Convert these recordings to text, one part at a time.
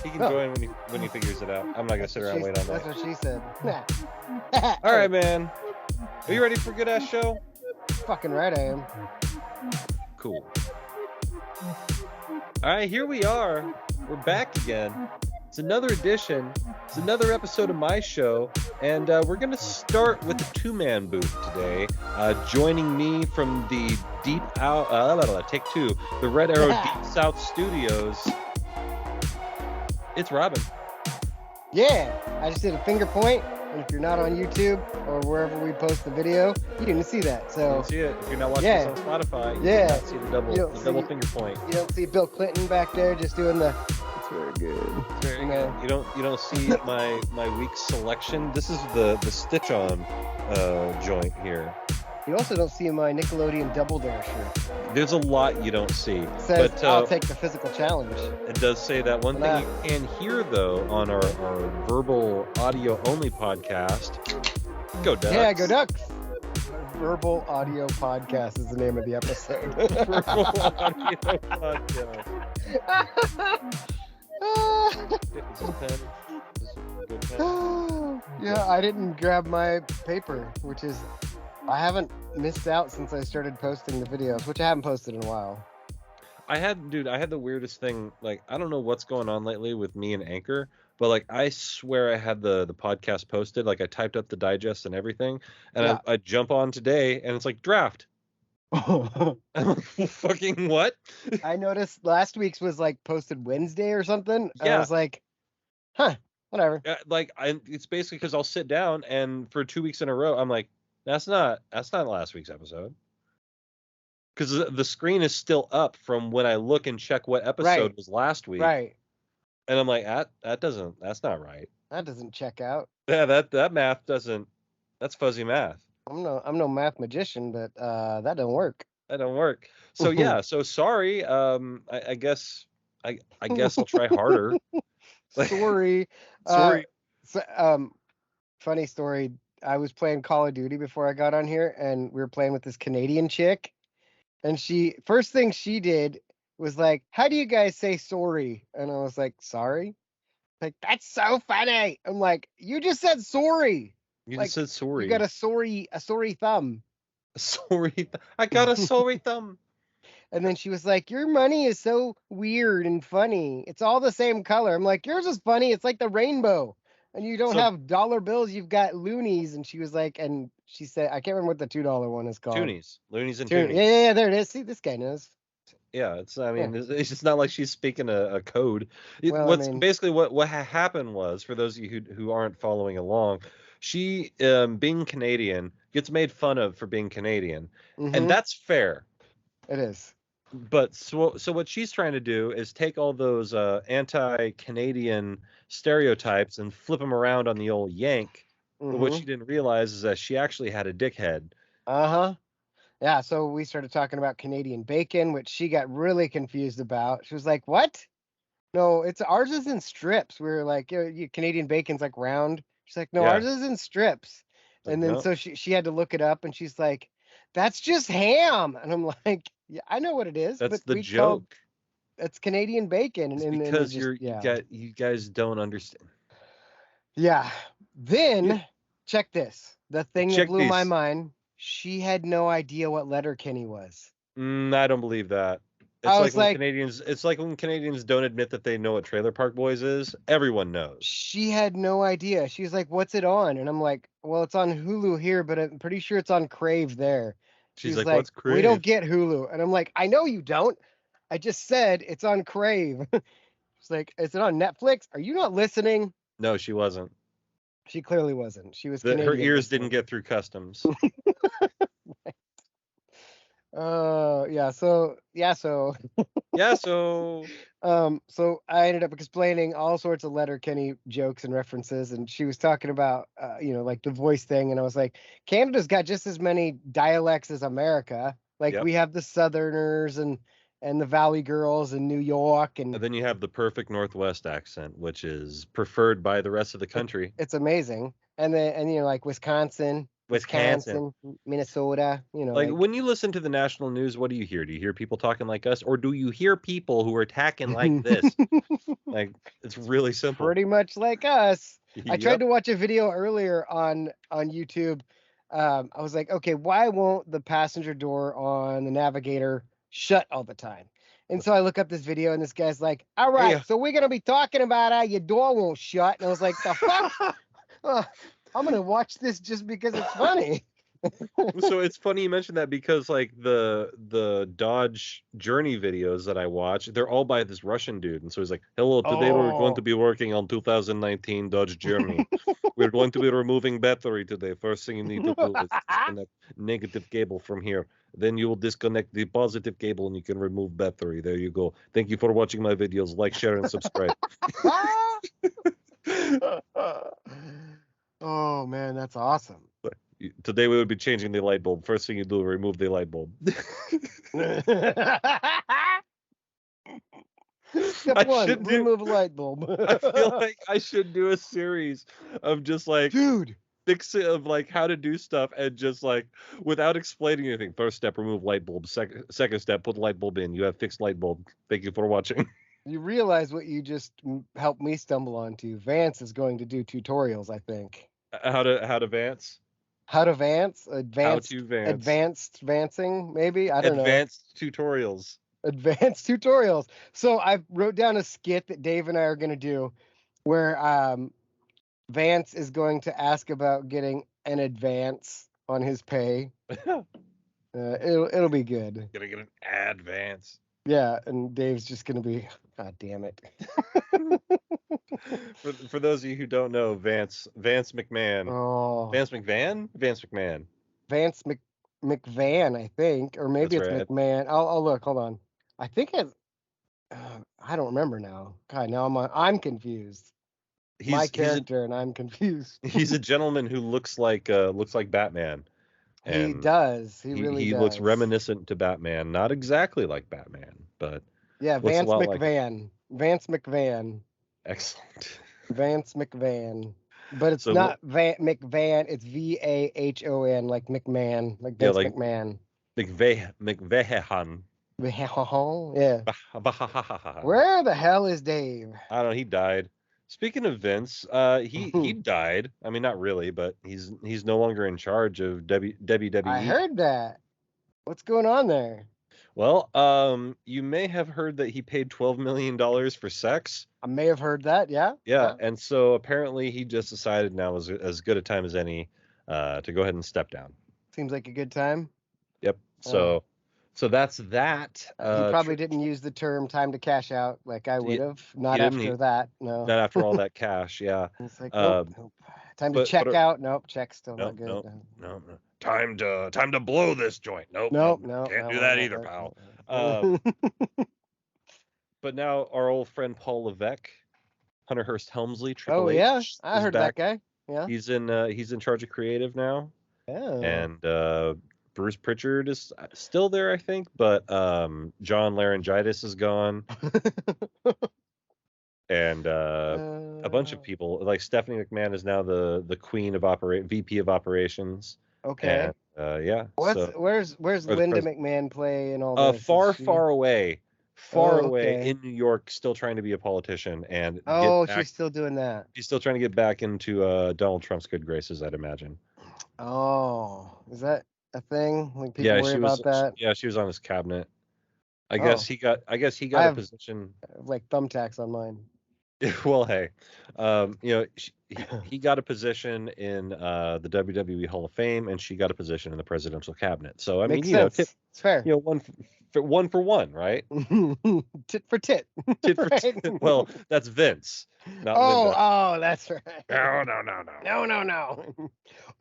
He can Oh. join when he figures it out. I'm not gonna sit around and wait on that. That's what she said. All right, man. Are you ready for a good ass show? Fucking right I am. Cool. All right, here we are. We're back again. It's another edition. It's another episode of my show, and we're gonna start with the two-man booth today. Joining me from the take two, the Red Arrow Deep South Studios. It's Robin. Yeah, I just did a finger point, and if you're not on YouTube or wherever we post the video, you didn't see that. So You can see it if you're not watching this on Spotify. You cannot see the double finger point. You don't see Bill Clinton back there just doing the. It's very good. It's very good. You don't see my week selection. This is the stitch on joint here. You also don't see my Nickelodeon Double Dare shirt. There's a lot you don't see. It says, but I'll take the physical challenge. It does say that. One thing you can hear, though, on our verbal audio-only podcast, Go Ducks. Yeah, Go Ducks. Verbal Audio Podcast is the name of the episode. Verbal Audio Podcast. Is this pen? Is this a good pen? Yeah, I didn't grab my paper, which is... I haven't missed out since I started posting the videos, which I haven't posted in a while. I had the weirdest thing. Like, I don't know what's going on lately with me and Anchor, but like, I swear I had the podcast posted. Like, I typed up the digest and everything, and I jump on today, and it's like draft. I'm like, fucking what? I noticed last week's was like posted Wednesday or something. And Yeah. I was like, huh, whatever. It's basically because I'll sit down, and for 2 weeks in a row, I'm like, That's not last week's episode. Because the screen is still up from when I look and check what episode was last week. Right. And I'm like, that's not right. That doesn't check out. Yeah, that math doesn't, that's fuzzy math. I'm no math magician, but that don't work. That don't work. So yeah, so sorry. I guess I'll try harder. Sorry. Sorry. Funny story. I was playing Call of Duty before I got on here, and we were playing with this Canadian chick. And first thing she did was like, "How do you guys say sorry?" And I was like, "Sorry." Like, that's so funny. I'm like, "You just said sorry." You just said sorry. You got a sorry thumb. Sorry. I got a sorry thumb. And then she was like, "Your money is so weird and funny. It's all the same color." I'm like, "Yours is funny. It's like the rainbow. And you don't have dollar bills, you've got loonies." And she was like, and she said, I can't remember what the $2 one is called. Toonies. Loonies and Toonies. Yeah, there it is. See, this guy knows. Yeah, it's just not like she's speaking a code. Basically what happened was, for those of you who aren't following along, she, being Canadian, gets made fun of for being Canadian. Mm-hmm. And that's fair. It is. But so what she's trying to do is take all those anti-Canadian stereotypes and flip them around on the old Yank. Mm-hmm. But what she didn't realize is that she actually had a dickhead. Uh-huh. Yeah, so we started talking about Canadian bacon, which she got really confused about. She was like, "What? No, ours is in strips." We were like, Canadian bacon's like round. She's like, "No, ours is in strips." And then so she had to look it up, and she's like, "That's just ham." And I'm like, "Yeah, I know what it is." That's but the joke. It's Canadian bacon. It's because you guys don't understand. Yeah. Then check this. The thing that blew my mind. She had no idea what Letterkenny was. I don't believe that. It's like when Canadians don't admit that they know what Trailer Park Boys is. Everyone knows. She had no idea. She was like, "What's it on?" And I'm like, "Well, it's on Hulu here, but I'm pretty sure it's on Crave there." She's like, "What's Crave?" "We don't get Hulu." And I'm like, "I know you don't. I just said it's on Crave." She's like, "Is it on Netflix? Are you not listening?" No, she wasn't. She clearly wasn't. She was Canadian. Her ears didn't get through customs. Right. So I ended up explaining all sorts of Letterkenny jokes and references, and she was talking about like the voice thing, and I was like, Canada's got just as many dialects as America. Like we have the Southerners and the Valley Girls in New York, and then you have the perfect Northwest accent, which is preferred by the rest of the country. It's amazing. And then like Wisconsin, Wisconsin. Minnesota. You know, Like like when you listen to the national news, what do you hear? Do you hear people talking like us, or do you hear people who are attacking like this? Like it's really simple. pretty much like us. I tried Yep. to watch a video earlier on YouTube. I was like, okay, why won't the passenger door on the Navigator shut all the time? And so I look up this video, and this guy's like, all Hey, right, so we're gonna be talking about how your door won't shut. And I was like, the fuck? I'm gonna watch this just because it's funny. so it's funny you mentioned that because like the Dodge Journey videos that I watch, they're all by this Russian dude, and so he's like, "Hello, today we're going to Oh, be working on 2019 Dodge Journey. We're going to be removing battery today. First thing you need to do is disconnect negative cable from here. Then you will disconnect the positive cable, and you can remove battery. There you go. Thank you for watching my videos. Like, share, and subscribe." oh man, that's awesome. Today we would be changing the light bulb. First thing you do, remove the light bulb. Step I one, should do. remove light bulb. I feel like I should do a series of just like Dude, like how to do stuff and just like without explaining anything. First step, remove light bulb. Second step, put light bulb in. You have fixed light bulb. Thank you for watching. you realize what you just helped me stumble onto. Vance is going to do tutorials, I think. How to Vance? How to Vance? How to Vance? Advanced vancing, maybe? I don't know. Advanced tutorials. Advanced tutorials. So I wrote down a skit that Dave and I are going to do where Vance is going to ask about getting an advance on his pay. It'll be good. Gonna get an advance. Yeah, and Dave's just going to be, God damn it. For those of you who don't know, Vance McMahon. Oh, Vance McVan? Vance McMahon. Vance McVan, I think, or maybe That's it's right. McMahon. I'll look. Hold on. I think it's. I don't remember now. God, now I'm confused. My character, and I'm confused. He's a gentleman who looks like Batman. He And does. He really he does. looks reminiscent to Batman, not exactly like Batman, but Yeah, looks Vance a lot like him. McVan. Vance McVan. Excellent. Vance McVan. But it's So not McVan. It's VAHON, like McMahon, like yeah, Vince like McMahon. McVehan. Yeah. Where the hell is Dave? I don't know. He died. Speaking of Vince, he died. I mean, not really, but he's no longer in charge of WWE. I heard that. What's going on there? Well, you may have heard that he paid $12 million for sex. I may have heard that. Yeah. Yeah, and so apparently he just decided now was as good a time as any to go ahead and step down. Seems like a good time. Yep. So that's that. He probably didn't use the term "time to cash out" like I would have. Not after that. No. Not after all that cash. Yeah. It's like nope. Time to check out. Nope. Check's still not good. No. Time to blow this joint. Nope. Can't do that either, pal. But now our old friend Paul Levesque, Hunter Hearst Helmsley, Triple H. Yeah, I heard back. That guy. Yeah. He's in charge of creative now. Yeah. And Bruce Pritchard is still there, I think, but John Laryngitis is gone. And a bunch of people, like Stephanie McMahon is now the queen of VP of operations. Okay. And, yeah. Where's Linda McMahon play and all this? Far away in New York, still trying to be a politician and she's still doing that. She's still trying to get back into Donald Trump's good graces, I'd imagine. Oh, is that a thing? Like people worry about that? Yeah, she was on his cabinet. I guess he got a position. Like thumbtacks on mine. Well, hey, he got a position in the WWE Hall of Fame, and she got a position in the presidential cabinet. So I mean, it's fair. One for one, right? Tit for tit. Tit for tit. Well, that's Vince. Not Linda. Oh, that's right. No.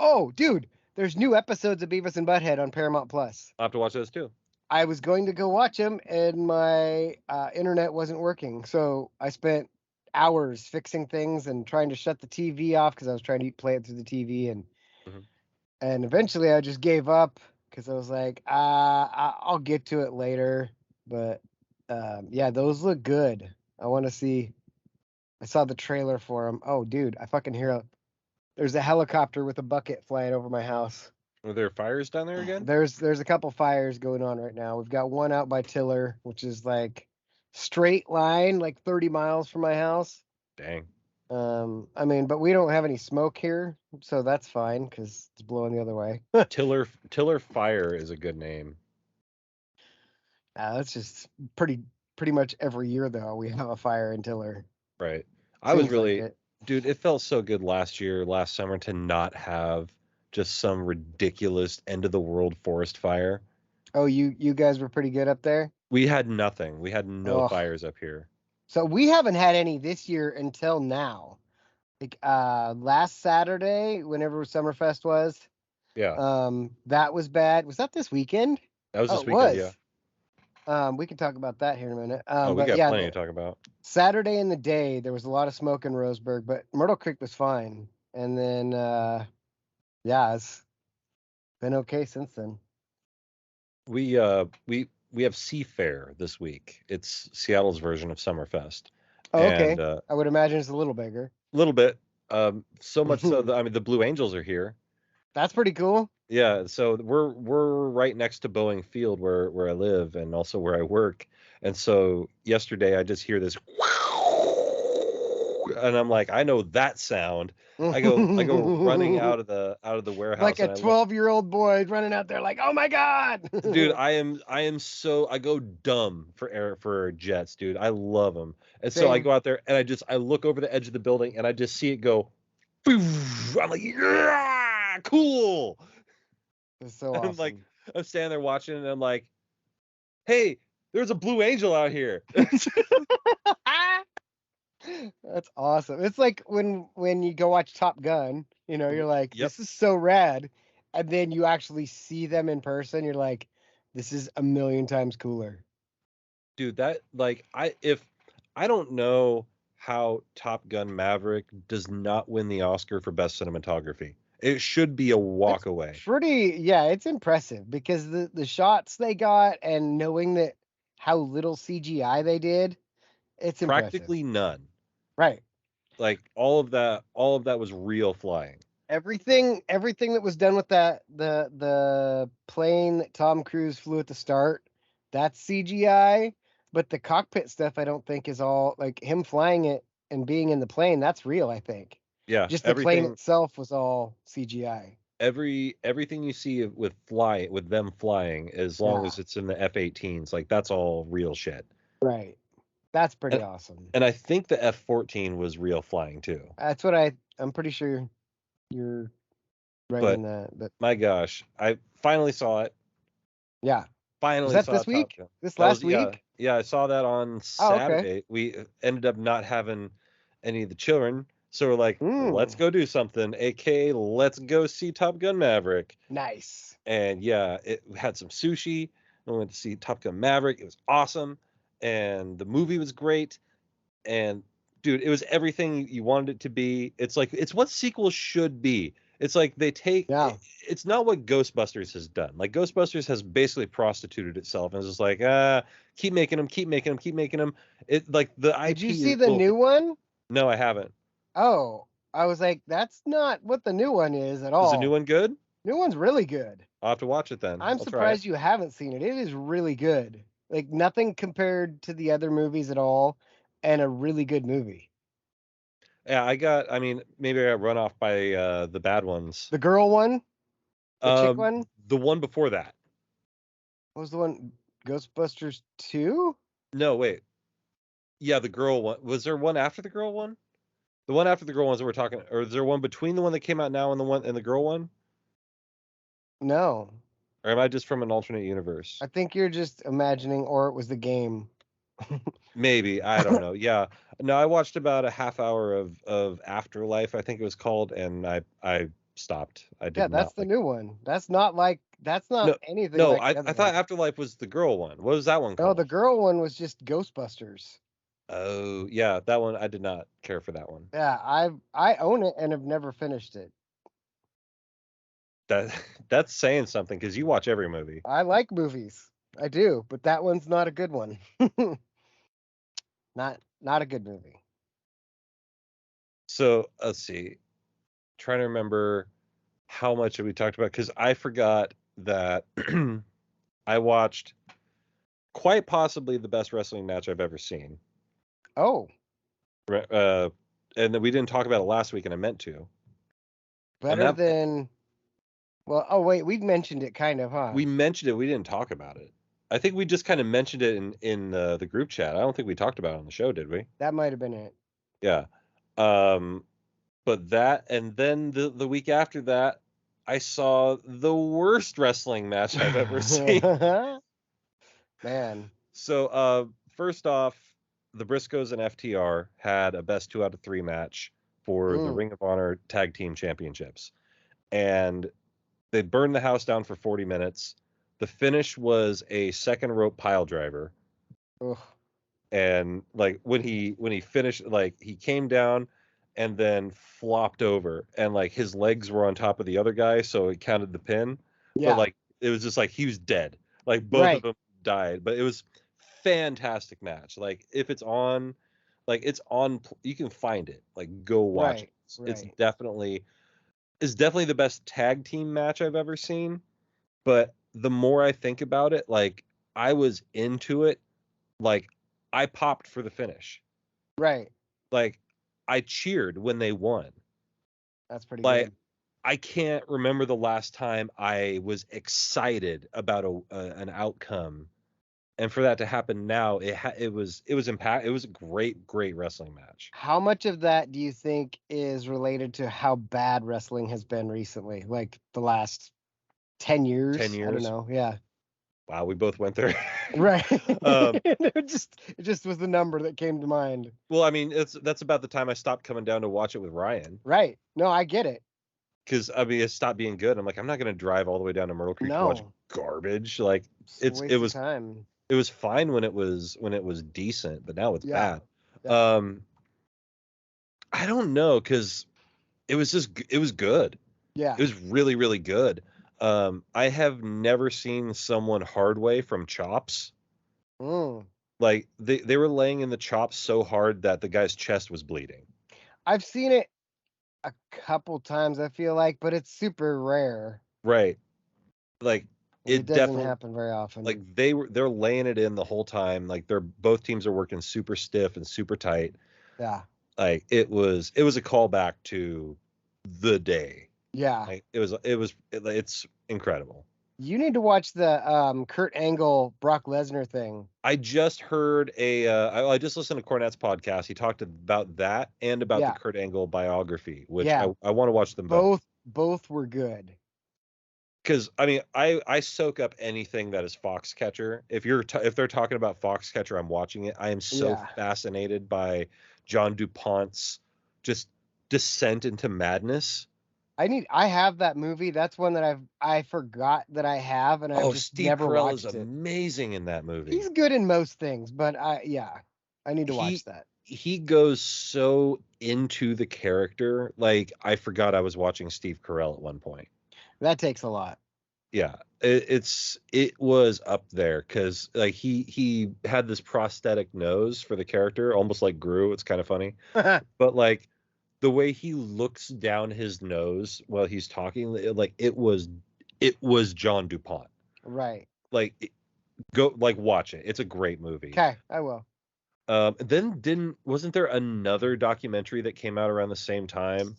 Oh, dude, there's new episodes of Beavis and Butthead on Paramount Plus. I'll have to watch those too. I was going to go watch them, and my internet wasn't working, so I spent hours fixing things and trying to shut the TV off because I was trying to play it through the TV, and eventually I just gave up because I was like, I'll get to it later. But yeah, those look good. I want to see. I saw the trailer for them. Oh, dude, I fucking hear There's a helicopter with a bucket flying over my house. Are there fires down there again? There's a couple fires going on right now. We've got one out by Tiller, which is like straight line, like 30 miles from my house. Dang. I mean, but we don't have any smoke here, so that's fine because it's blowing the other way. Tiller Fire is a good name. That's just pretty much every year though we have a fire in Tiller. Right. I was Seems like really, it. dude, it felt so good last summer to not have just some ridiculous end of the world forest fire. Oh, you guys were pretty good up there. We had nothing. We had no Oh, fires up here. so we haven't had any this year until now. Like last Saturday, whenever Summerfest was, Yeah. that was bad. Was that this weekend? That was Oh, this it weekend, yeah. was. We can talk about that here in a minute. Oh, we But got yeah, plenty to talk about. Saturday in the day there was a lot of smoke in Roseburg, but Myrtle Creek was fine. And then yeah, it's been okay since then. We have Seafair this week. It's Seattle's version of Summerfest. Oh, okay. And I would imagine it's a little bigger. a little bit. So much so that I mean the Blue Angels are here. That's pretty cool. Yeah, so we're right next to Boeing Field where I live and also where I work. And so yesterday I just hear this and I'm like, I know that sound. I go running out of the warehouse Like a and I look, 12-year-old boy running out there like, "Oh my God." dude, I am so I go dumb for jets, dude. I love them. And so I Same. go out there and I look over the edge of the building and I just see it go. I'm like, yeah, cool. It's so I'm like, awesome. I'm standing there watching, and I'm like, hey, there's a Blue Angel out here. That's awesome. It's like when you go watch Top Gun, you're like, Yep, this is so rad. And then you actually see them in person, you're like, this is a million times cooler. dude, that like I don't know how Top Gun Maverick does not win the Oscar for best cinematography. It should be a walk It's away. yeah, it's impressive because the shots they got and knowing that how little CGI they did, it's impressive. Practically none. Right. Like all of that was real flying. Everything that was done with the plane that Tom Cruise flew at the start, that's CGI, but the cockpit stuff I don't think is all like him flying it and being in the plane, that's real, I think. Yeah, Just the plane itself was all CGI. everything you see with them flying, as long Yeah, as it's in the F-18s, like that's all real shit. right. That's pretty And, awesome. and I think the F-14 was real flying too. That's what I'm pretty sure you're right But in that. But my gosh, I finally saw it. yeah. Was Finally that saw this Top week? Gun. This That was last yeah, week? yeah. I saw that on Oh, okay. Saturday. We ended up not having any of the children, so we're like, let's Mm, go do something. AKA, let's go see Top Gun Maverick. nice. And yeah, it had some sushi. We went to see Top Gun Maverick. It was awesome, and the movie was great. And dude, it was everything you wanted it to be. It's like it's what sequels should be. It's like Yeah. it's not what Ghostbusters has done. Like Ghostbusters has basically prostituted itself and it's just like keep making them, keep making them, keep making them. It like the Did you IP see is the new one? no, I haven't. Oh, I was like, that's not what the new one is at Is the new all. one good? New one's really good. I'll have to watch it then. I'm I'll try it. surprised you haven't seen it. It is really good. Like nothing compared to the other movies at all, and a really good movie. Yeah, I mean, maybe I got run off by the bad ones. The girl one, the chick Um, one, the one before that. what was the one? Ghostbusters 2? No, wait. Yeah, the girl one. Was there one after the girl one? The one after the girl ones that we're talking, or is there one between the one that came out now and the girl one? No. Or am I just from an alternate universe? I think you're just imagining, or it was the game. Maybe, I don't know. Yeah. No, I watched about a half hour of Afterlife, I think it was called, and I stopped. I Yeah, did that's not the like. new one. That's not No, anything no, like I the other I thought ones. Afterlife was the girl one. What was that one No, the called? girl one was just Ghostbusters. Oh, yeah, that one I did not care for that one. Yeah, I own it and have never finished it. That that's saying something because you watch every movie. I like movies. I do, but that one's not a good one. Not a good movie. So let's see. trying to remember how much we talked about, because I forgot that I watched quite possibly the best wrestling match I've ever seen. Oh, And then we didn't talk about it last week, and I meant to. better than. Well, oh wait, we mentioned it kind of, huh? We mentioned it. We didn't talk about it. I think we just kind of mentioned it in the group chat. I don't think we talked about it on the show, did we? That might have been it. Yeah. But that, and then the week after that, I saw the worst wrestling match I've ever seen. Man. So, first off, the Briscoes and FTR had a best 2 out of 3 match for the Ring of Honor Tag Team Championships. And they burned the house down for 40 minutes. The finish was a second rope pile driver. Ugh. And like when he finished, like he came down and then flopped over, and like his legs were on top of the other guy, so it counted the pin. Yeah. But like it was just like he was dead. Like both of them died. But it was fantastic match. Like if it's on, you can find it. Like go watch it. It's definitely the best tag team match I've ever seen. But the more I think about it, like I was into it. Like I popped for the finish. Right. Like I cheered when they won. That's pretty Like good. I can't remember the last time I was excited about an outcome, and for that to happen now, it was impact. It was a great wrestling match. How much of that do you think is related to how bad wrestling has been recently, like the last 10 years? 10 years. I don't know. Yeah. Wow, we both went there. Right. It just was the number that came to mind. Well, I mean, that's about the time I stopped coming down to watch it with Ryan. Right. No, I get it. Because I mean, it stopped being good. I'm like, I'm not gonna drive all the way down to Myrtle Creek to watch garbage. Like it was time. It was fine when it was decent, but now it's bad. Yeah. I don't know, because it was good. Yeah. It was really, really good. I have never seen someone hard way from chops. Like they were laying in the chops so hard that the guy's chest was bleeding. I've seen it a couple times, I feel like, but it's super rare. Right. Like it doesn't happen very often. Like they're laying it in the whole time. Like both teams are working super stiff and super tight. Yeah. Like it was a callback to the day. Yeah. Like it's incredible. You need to watch the Kurt Angle Brock Lesnar thing. I just heard I just listened to Cornette's podcast. He talked about that and about the Kurt Angle biography, which I want to watch them both. Both were good. Because I mean, I soak up anything that is Foxcatcher. If they're talking about Foxcatcher, I'm watching it. I am so fascinated by John DuPont's just descent into madness. I have that movie. That's one that I forgot that I have, and I've just Steve never Carell watched is it. amazing in that movie. He's good in most things, but I need to watch that. He goes so into the character. Like I forgot I was watching Steve Carell at one point. That takes a lot. Yeah, it was up there, because like he had this prosthetic nose for the character, almost like Gru. It's kind of funny, but like the way he looks down his nose while he's talking, like it was John DuPont. Right. Like go watch it. It's a great movie. Okay, I will. Then wasn't there another documentary that came out around the same time?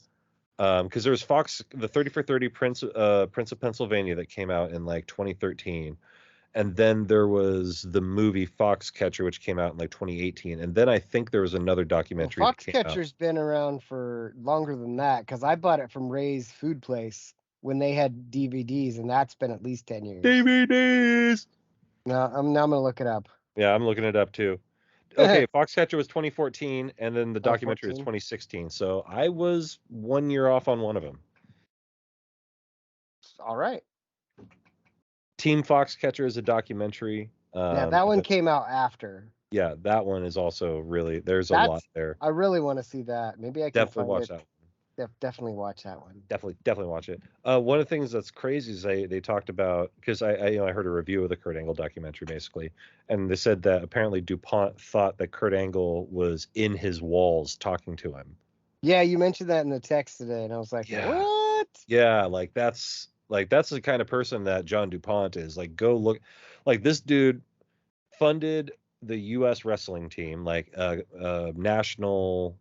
Because there was the 30 for 30 Prince of Pennsylvania that came out in like 2013, and then there was the movie Foxcatcher, which came out in like 2018, and then I think there was another documentary. Foxcatcher's been around for longer than that, because I bought it from Ray's Food Place when they had DVDs, and that's been at least 10 years. DVDs. No, I'm gonna look it up. Yeah, I'm looking it up too. Okay, Foxcatcher was 2014, and then the documentary was 2016. So I was 1 year off on one of them. All right. Team Foxcatcher is a documentary. That one came out after. Yeah, that one is also really, there's a lot there. I really want to see that. Maybe I can definitely watch that. Definitely watch that one. Definitely watch it. One of the things that's crazy is they talked about, because I heard a review of the Kurt Angle documentary basically, and they said that apparently DuPont thought that Kurt Angle was in his walls talking to him. Yeah, you mentioned that in the text today, and I was like, Yeah. what? Yeah, that's the kind of person that John DuPont is. Like, go look. Like, this dude funded the U.S. wrestling team, like national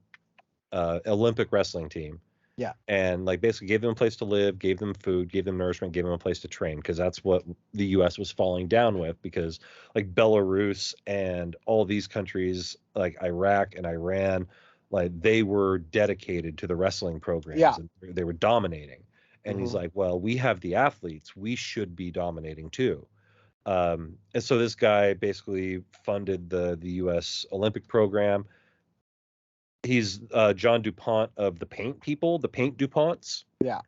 Olympic wrestling team, Yeah. and like basically gave them a place to live, gave them food, gave them nourishment, gave them a place to train, because that's what the U.S. was falling down with, because like Belarus and all these countries like Iraq and Iran, like they were dedicated to the wrestling programs Yeah. and they were dominating. And he's Hmm. like, well, we have the athletes, we should be dominating too. And so this guy basically funded the U.S. Olympic program. He's John DuPont of the paint people, the paint DuPonts. Yeah.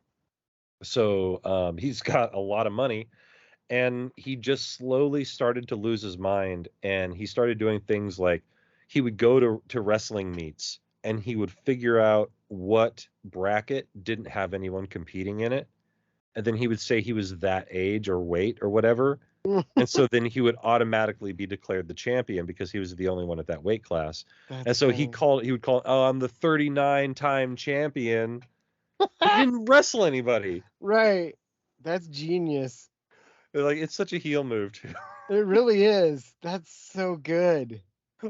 So he's got a lot of money, and he just slowly started to lose his mind. And he started doing things like he would go to wrestling meets and he would figure out what bracket didn't have anyone competing in it. And then he would say he was that age or weight or whatever. And so then he would automatically be declared the champion because he was the only one at that weight class. And That's so funny. he would call, oh, I'm the 39-time champion. But he didn't wrestle anybody. Right. That's genius. Like, it's such a heel move too. It really is. That's so good.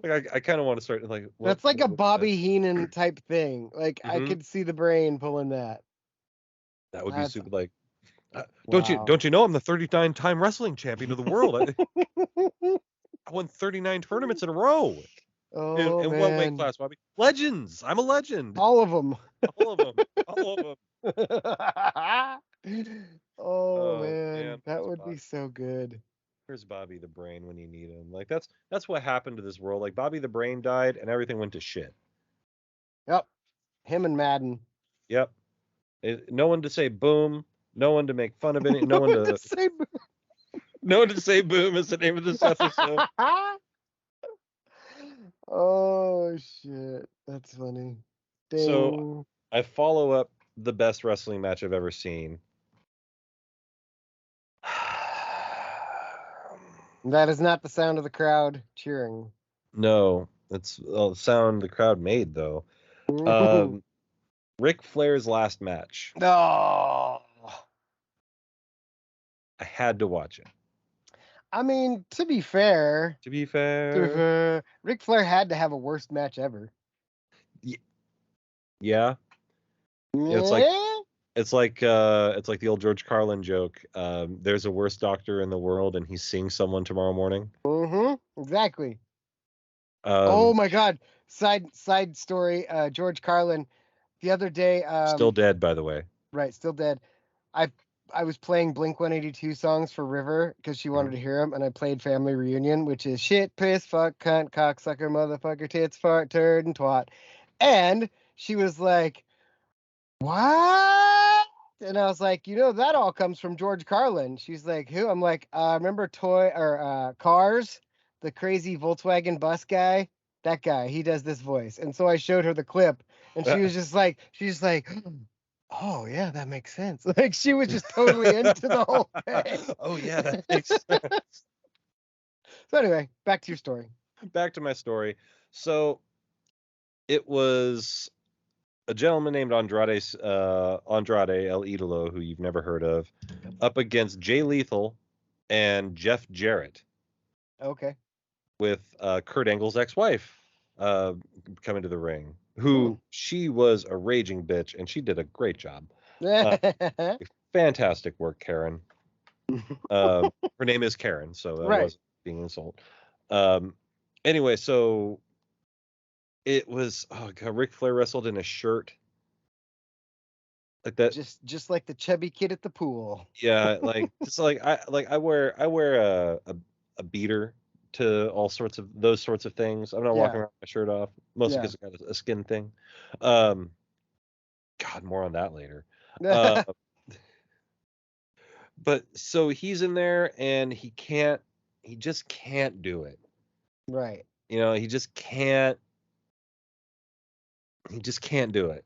Like, I kind of want to start like That's like a what Bobby Heenan type thing. Like I mm-hmm. could see the brain pulling that. That would be That's super. Like, wow. don't you know I'm the 39-time wrestling champion of the world? I won 39 tournaments in a row. Oh In what weight man. class, Bobby? Legends. I'm a legend. All of them. All of them. All of them. Oh Oh man, man, that would be so good. where's Bobby the Brain when you need him? Like, that's what happened to this world. Like, Bobby the Brain died and everything went to shit. Yep. Him and Madden. Yep. No one to say boom. No one to make fun of it. No one to say No one to say boom is the name of this episode. Oh shit. That's funny. So Ding. I follow up the best wrestling match I've ever seen. That is not the sound of the crowd cheering. No, it's the sound the crowd made though. Ric Flair's last match. Oh. I had to watch it. I mean, to be fair, To be fair, Ric Flair had to have a worst match ever. yeah. It's like it's like the old George Carlin joke. There's a worse doctor in the world, and he's seeing someone tomorrow morning. Exactly. Oh Um, my God. Side story. George Carlin. The other day. Still dead, by the way. Right, still dead. I I was playing Blink 182 songs for River because she wanted Mhm. to hear them, and I played Family Reunion, which is shit, piss, fuck, cunt, cocksucker, motherfucker, tits, fart, turd, and twat. And she was like, "What?" And I was like, "You know, that all comes from George Carlin." She's like, "Who?" I'm like, remember Cars, the crazy Volkswagen bus guy? That guy, he does this voice." And so I showed her the clip, and she's like, "Oh yeah, that makes sense." Like she was just totally into the whole thing. Oh yeah, that makes sense. So anyway, back to your story. Back to my story. So it was a gentleman named Andrade El Idolo, who you've never heard of, up against Jay Lethal and Jeff Jarrett, Okay. with Kurt Angle's ex-wife uh, coming to the ring, Hmm. who she was a raging bitch, and she did a great job. Fantastic work, Karen. Her name is Karen, so that Right. wasn't being an insult. Um, anyway, so it was, oh god, Ric Flair wrestled in a shirt like that. Just like the chubby kid at the pool. Yeah, like just like I wear a beater to all sorts of those sorts of things. I'm not walking Yeah. around with my shirt off, mostly Yeah. because I got a skin thing. Um, God, more on that later. Uh, but so he's in there and he just can't do it. Right. You know, he just can't do it.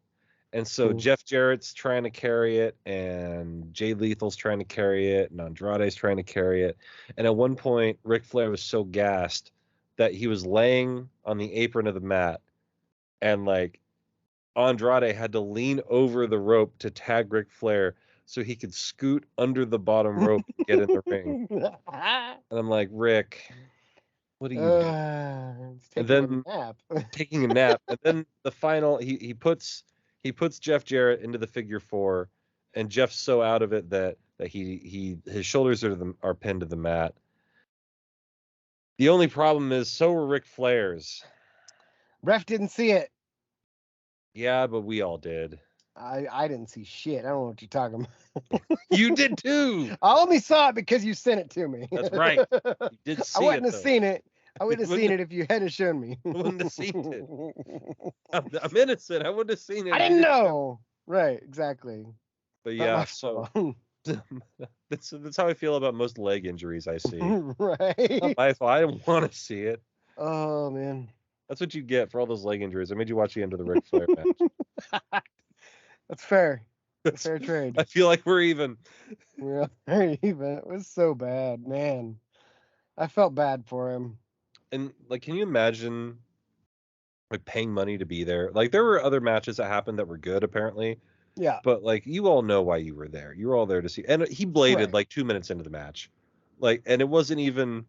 And so Mhm. Jeff Jarrett's trying to carry it, and Jay Lethal's trying to carry it, and Andrade's trying to carry it. And at one point, Ric Flair was so gassed that he was laying on the apron of the mat, and like Andrade had to lean over the rope to tag Ric Flair so he could scoot under the bottom rope and get in the ring. And I'm like, Rick, what are you doing? It's And taking then a nap. taking a nap. And then the final, he puts Jeff Jarrett into the figure 4, and Jeff's so out of it that his shoulders are pinned to the mat. The only problem is, so were Ric Flair's. Ref didn't see it. Yeah, but we all did. I didn't see shit. I don't know what you're talking about. You did too. I only saw it because you sent it to me. That's right. You did I see wouldn't it, have though. seen it. I You wouldn't have seen it if you hadn't shown me. wouldn't have seen it. I'm innocent. I wouldn't have seen it. I didn't know. Right, exactly. But Not yeah, my so fault. that's how I feel about most leg injuries I see. Right. Not my fault. I didn't want to see it. Oh man. That's what you get for all those leg injuries. I made you watch the end of the Ric Flair match. That's fair. Fair trade. I feel like we're even. Yeah, even it was so bad, man. I felt bad for him. And like, can you imagine like paying money to be there? Like, there were other matches that happened that were good, apparently. Yeah. But like, you all know why you were there. You were all there to see. And he bladed Right. like 2 minutes into the match, like, and it wasn't even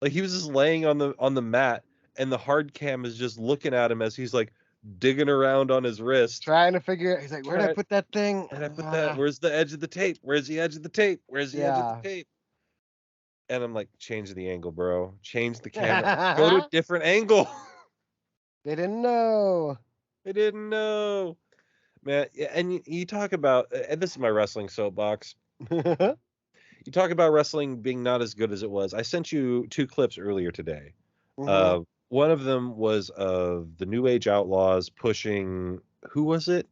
like he was just laying on the mat, and the hard cam is just looking at him as he's like digging around on his wrist, Trying to figure out. He's like, where'd I put that thing? where'd I put that? Where's the edge of the tape? Where's the edge of the tape? Where's the edge of the Yeah. tape? And I'm like, change the angle, bro. Change the camera. Go to a different angle. They didn't know. They didn't know. Man, yeah, and you talk about, and this is my wrestling soapbox. You talk about wrestling being not as good as it was. I sent you 2 clips earlier today. One of them was of the New Age Outlaws pushing, who was it?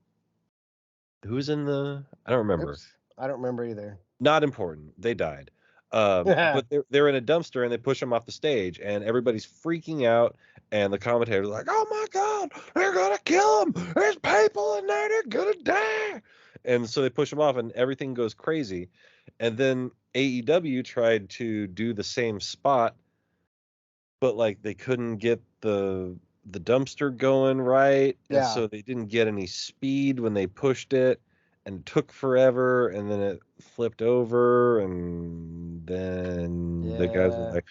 Who was in the? I don't remember. Oops. I don't remember either. Not important. They died. But they're in a dumpster and they push them off the stage, and everybody's freaking out. And the commentator's like, "Oh my God, they're gonna kill him! There's people in there, they're gonna die!" And so they push him off, and everything goes crazy. And then AEW tried to do the same spot, but like they couldn't get the dumpster going right, and so they didn't get any speed when they pushed it, and it took forever, and then it flipped over, and then the guys were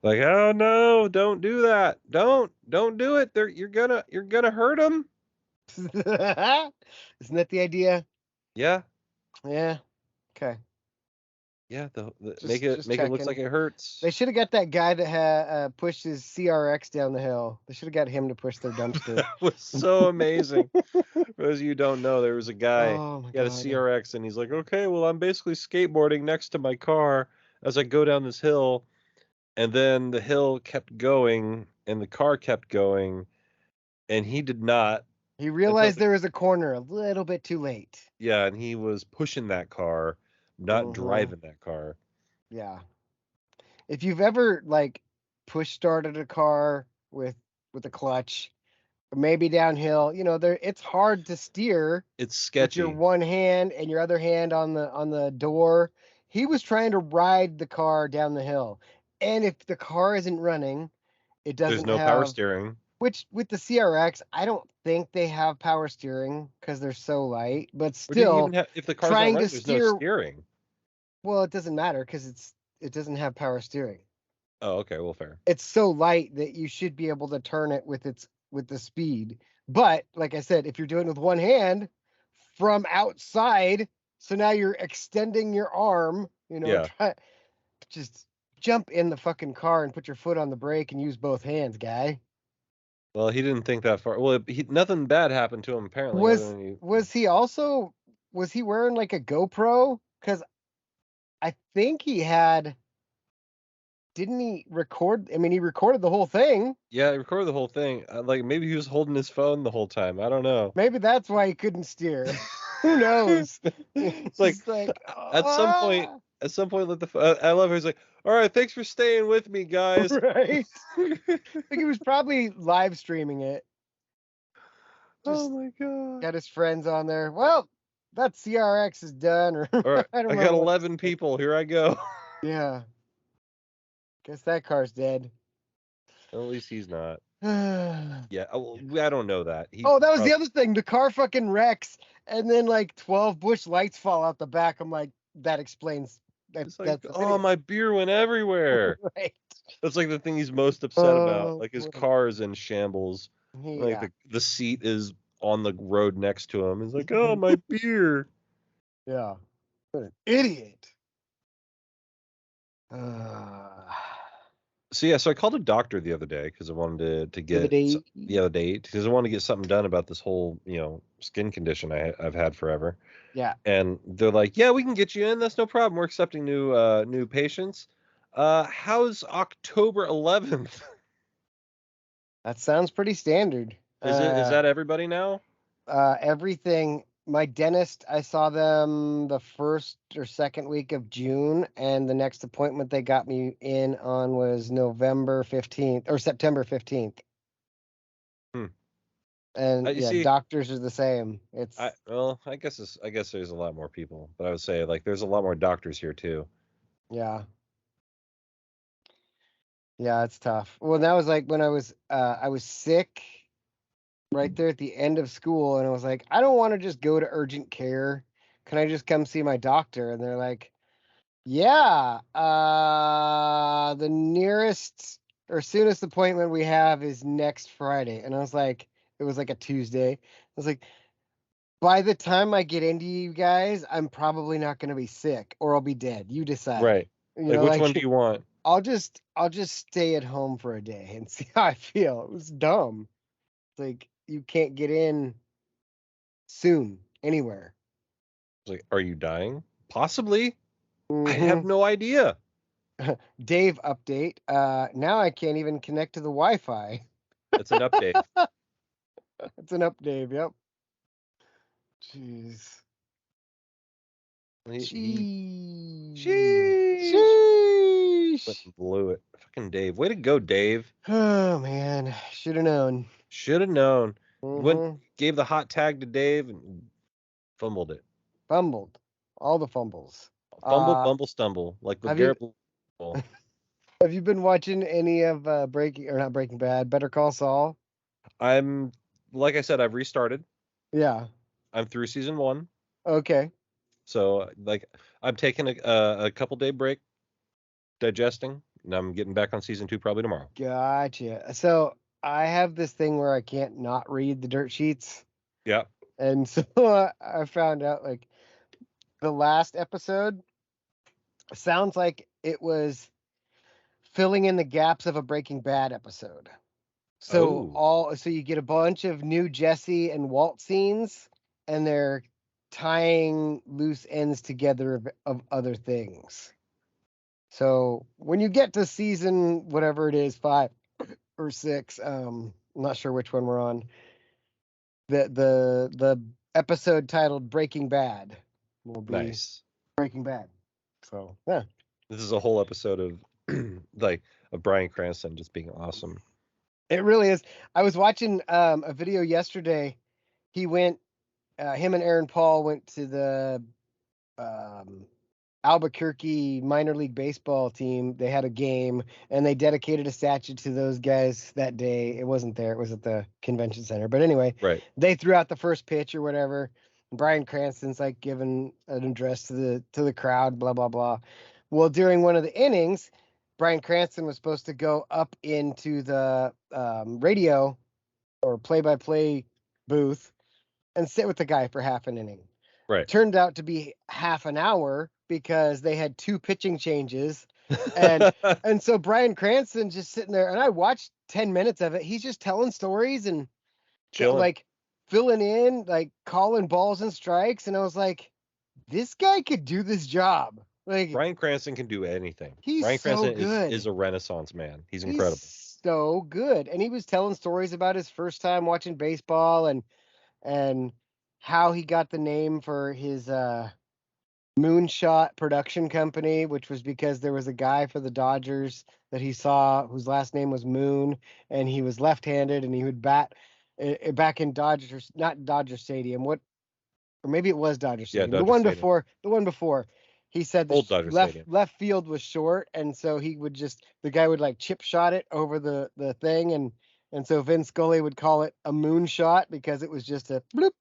like, "Oh no, don't do that, don't do it, you're gonna hurt them." Isn't that the idea? Yeah. Okay. Yeah, Just make it look like it hurts. They should have got that guy that had pushed his CRX down the hill. They should have got him to push their dumpster. That was so amazing. For those of you who don't know, there was a guy, he had a God. CRX, and he's like, "Okay, well, I'm basically skateboarding next to my car as I go down this hill." And then the hill kept going, and the car kept going, and he did not. He realized there was a corner a little bit too late. Yeah, and he was pushing that car, not driving that car. Yeah. If you've ever like push started a car with a clutch, maybe downhill, it's hard to steer. It's sketchy. With your one hand and your other hand on the door. He was trying to ride the car down the hill. And if the car isn't running, it doesn't There's no power steering. Which with the CRX, I don't think they have power steering because they're so light. But still, if the car's not running, there's no steering. Well, it doesn't matter because it doesn't have power steering. Oh, okay. Well, fair. It's so light that you should be able to turn it with the speed. But like I said, if you're doing it with one hand from outside, so now you're extending your arm, just jump in the fucking car and put your foot on the brake and use both hands, guy. Well, he didn't think that far. Well, nothing bad happened to him, apparently. Was he wearing like a GoPro? Because I think he had. Didn't he record? I mean, he recorded the whole thing. Yeah, he recorded the whole thing. Like, maybe he was holding his phone the whole time. I don't know. Maybe that's why he couldn't steer. Who knows? It's like at some point, I love it. He's like, "All right, thanks for staying with me, guys." Right. Like he was probably live streaming it. Oh my God. Got his friends on there. Well, that CRX is done. Or all right, I got 11 people. Here I go. Yeah. Guess that car's dead. At least he's not. Yeah, I don't know that. He Oh, that was probably the other thing. The car fucking wrecks, and then like 12 bush lights fall out the back. I'm like, that explains that. it's like, That's the oh, video, my beer went everywhere. right? That's like the thing he's most upset about. Like his What car is in shambles. Like yeah, the seat is on the road next to him. He's like, oh, my beer. yeah. What an idiot. Uh, So yeah, so I called a doctor the other day because I wanted to the other get day, the other day because I wanted to get something done about this whole skin condition I've had forever. yeah, And they're like, yeah, we can get you in. That's no problem. We're accepting new patients. How's October 11th? that sounds pretty standard. Is that everybody now? Everything. My dentist, I saw them the first or second week of June, and the next appointment they got me in on was November 15th or September 15th. Hmm. And You yeah, see, doctors are the same. It's I guess there's a lot more people, but I would say like there's a lot more doctors here too. yeah, yeah, it's tough. Well, that was like when I was sick right there at the end of school, and I was like, I don't want to just go to urgent care. Can I just come see my doctor? And they're like, yeah, the nearest or soonest appointment we have is next Friday. And I was like, it was like a Tuesday. I was like, by the time I get into you guys, I'm probably not going to be sick or I'll be dead. You decide. Right. Like which one do you want? I'll just stay at home for a day and see how I feel. It was dumb. It's like you can't get in soon anywhere. Like, are you dying? Possibly. I have Hmm. no idea. Dave update. Now I can't even connect to the Wi-Fi. It's an update. It's an update. Yep. Jeez. He Sheesh. sheesh. Went Sheesh. and blew it. Fucking Dave. Way to go, Dave. Oh man, should have known. Should have known. Went Mm-hmm. gave the hot tag to Dave and fumbled it. Fumbled. All the fumbles. Fumble, Uh, bumble, stumble. Like have you LeGarrette Blount. have you been watching any of Breaking or not Breaking Bad, Better Call Saul? I'm like I said, I've restarted. Yeah. I'm through season 1. Okay. So like I'm taking a couple day break digesting, and I'm getting back on season 2 probably tomorrow. Gotcha. So I have this thing where I can't not read the dirt sheets, Yeah. and so I found out like the last episode sounds like it was filling in the gaps of a Breaking Bad episode. Oh, So you get a bunch of new Jesse and Walt scenes, and they're tying loose ends together of other things. So when you get to season whatever it is, 5 or 6, I'm not sure which one we're on. The episode titled Breaking Bad will be nice. Breaking Bad. So yeah. This is a whole episode of like of Bryan Cranston just being awesome. It really is. I was watching a video yesterday. He went, him and Aaron Paul went to the um, Albuquerque minor league baseball team. They had a game and they dedicated a statue to those guys that day. It wasn't there, it was at the convention center. But anyway, Right. they threw out the first pitch or whatever. Bryan Cranston's like giving an address to the crowd, blah, blah, blah. Well, during one of the innings, Bryan Cranston was supposed to go up into the radio or play-by-play booth and sit with the guy for half an inning. Right. Turned out to be half an hour because they had 2 pitching changes, and and so Bryan Cranston just sitting there, and I watched 10 minutes of it. He's just telling stories and Chilling. like filling in, like calling balls and strikes, and I was like, this guy could do this job. Like Bryan Cranston can do anything. he's Bryan so Cranston good. is a renaissance man. He's He's incredible. so good, and he was telling stories about his first time watching baseball and how he got the name for his Moonshot production company, which was because there was a guy for the Dodgers that he saw whose last name was Moon, and he was left-handed, and he would bat back in Dodgers, not Dodger Stadium, what, or maybe it was Dodger Yeah, Stadium. Dodger Stadium. The one before, he said the Old Dodger left Stadium. left field was short, and so he would just the guy would like chip shot it over the thing, and And so Vince Scully would call it a moonshot because it was just a bloop.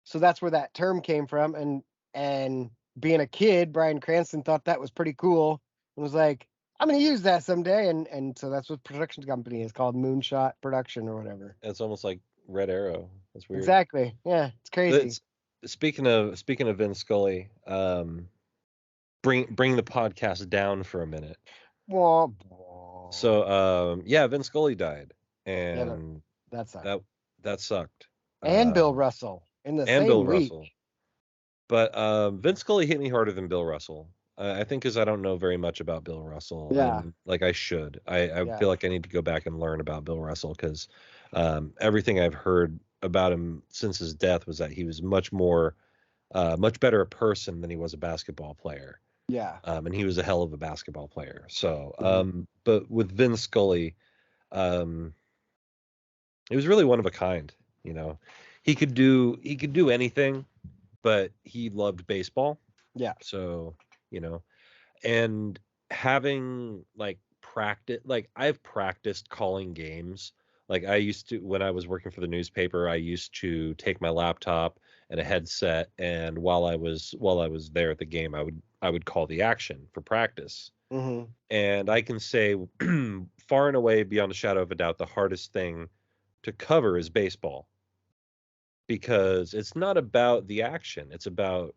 So that's where that term came from. And being a kid, Bryan Cranston thought that was pretty cool and was like, I'm going to use that someday. And so that's what production company is called, Moonshot Production or whatever. It's almost like Red Arrow. That's weird. Exactly. Yeah, it's crazy. Speaking of Vince Scully, bring the podcast down for a minute. Wah, So yeah, Vince Scully died, yeah, and that sucked. that sucked. And Bill Russell in the and same Bill week. Russell. But Vince Scully hit me harder than Bill Russell. I think because I don't know very much about Bill Russell. Yeah. And, like I should. I Yeah. feel like I need to go back and learn about Bill Russell because everything I've heard about him since his death was that he was much better a person than he was a basketball player. Yeah. And he was a hell of a basketball player. So, but with Vince Scully, he was really one of a kind. You know, he could do anything, but he loved baseball. Yeah. So, you know, and having like practice, like I've practiced calling games. Like I used to, when I was working for the newspaper, I used to take my laptop and a headset, and while I was there at the game, I would call the action for practice. Mm-hmm. And I can say far and away, beyond a shadow of a doubt, the hardest thing to cover is baseball, because it's not about the action, it's about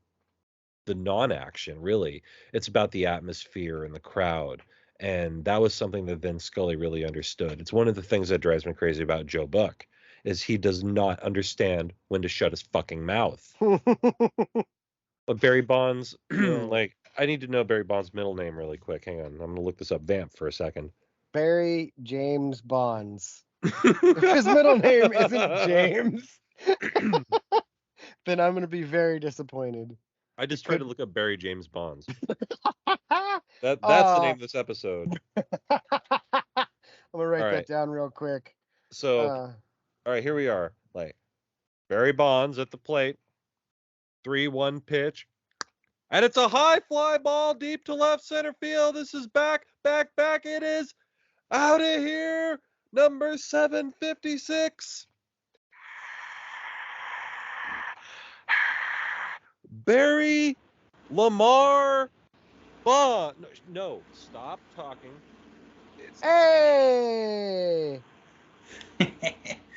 the non-action. Really, it's about the atmosphere and the crowd. And that was something that Vince Scully really understood. It's one of the things that drives me crazy about Joe Buck is he does not understand when to shut his fucking mouth. But Barry Bonds, like, I need to know Barry Bonds' middle name really quick. Hang on, I'm gonna look this up. Vamp for a second. Barry James Bonds. If his middle name isn't James, then I'm gonna be very disappointed. I just tried to look up Barry James Bonds. That's Oh. the name of this episode. I'm gonna write All that right. down real quick. So, all right, here we are. Like, Barry Bonds at the plate. 3-1 pitch. And it's a high fly ball deep to left center field. This is back. It is out of here. Number 756. Barry Lamar Bond. No, stop talking. Hey!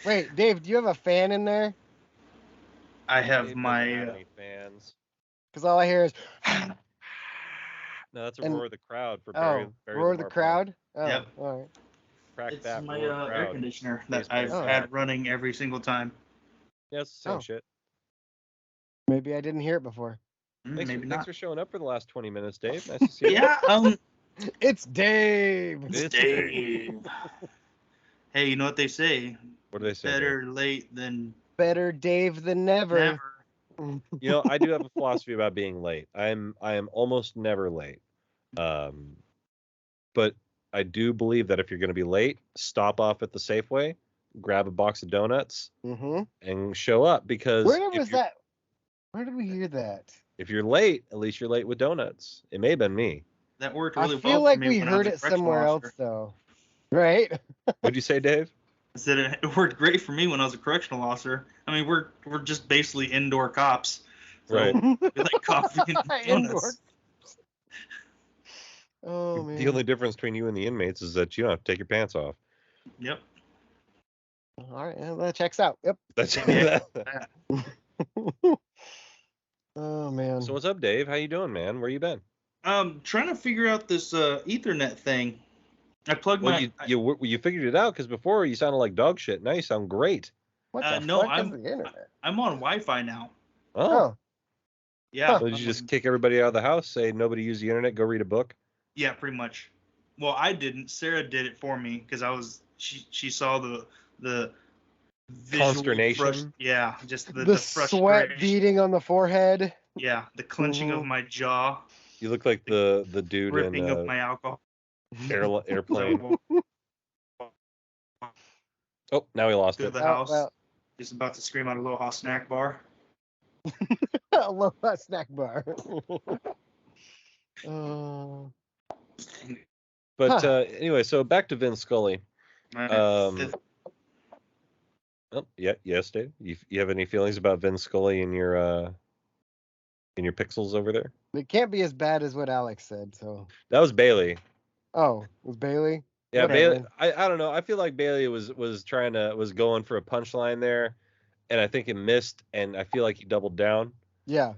Wait, Dave, do you have a fan in there? I have Dave doesn't my have any fans. Because all I hear is No, that's a roar of the crowd for Barry roar of the Lamar crowd. Oh, Yep. all right. Crack it's that my roar air crowd. conditioner that Baseball I've crowd. had running every single time. Yeah, it's the same shit. Maybe I didn't hear it before. Thanks for showing up for the last 20 minutes, Dave. Nice to see you. Yeah, It's Dave. it's Dave. Hey, you know what they say? What do they say? Better late than Better Dave than never. You know, I do have a philosophy about being late. I am almost never late. But I do believe that if you're going to be late, stop off at the Safeway, grab a box of donuts, and show up. Because where was that? Where did we hear that? If you're late, at least you're late with donuts. It may have been me. That worked really well. I feel like we heard it somewhere else, though. Right? What'd you say, Dave? I said it worked great for me when I was a correctional officer. I mean, we're just basically indoor cops. So Right. We like coffee and donuts. Oh man. The only difference between you and the inmates is that you don't have to take your pants off. Yep. All right, that checks out. Yep. That's Oh man. So what's up, Dave? How you doing, man? Where you been? Trying to figure out this Ethernet thing. I plugged you figured it out because before you sounded like dog shit. Now you sound great. What the fuck is the internet? I'm on Wi-Fi now. Oh. Yeah. So did you just kick everybody out of the house? Say nobody use the internet. Go read a book. Yeah, pretty much. Well, I didn't. Sarah did it for me because she saw the consternation. Yeah, just the sweat beading on the forehead. Yeah, the clenching of my jaw. You look like the dude ripping in of my alcohol. Airplane. Oh, now we lost it. The house. Well. Just about to scream out Aloha snack bar. Aloha snack bar. But anyway, so back to Vince Scully. Oh, yeah, yes, Dave. You have any feelings about Vin Scully in your pixels over there? It can't be as bad as what Alex said. So, That was Bailey. oh, it was Bailey. Yeah, Bailey. Whatever. I don't know. I feel like Bailey was going for a punchline there, and I think it missed, and I feel like he doubled down. Yeah,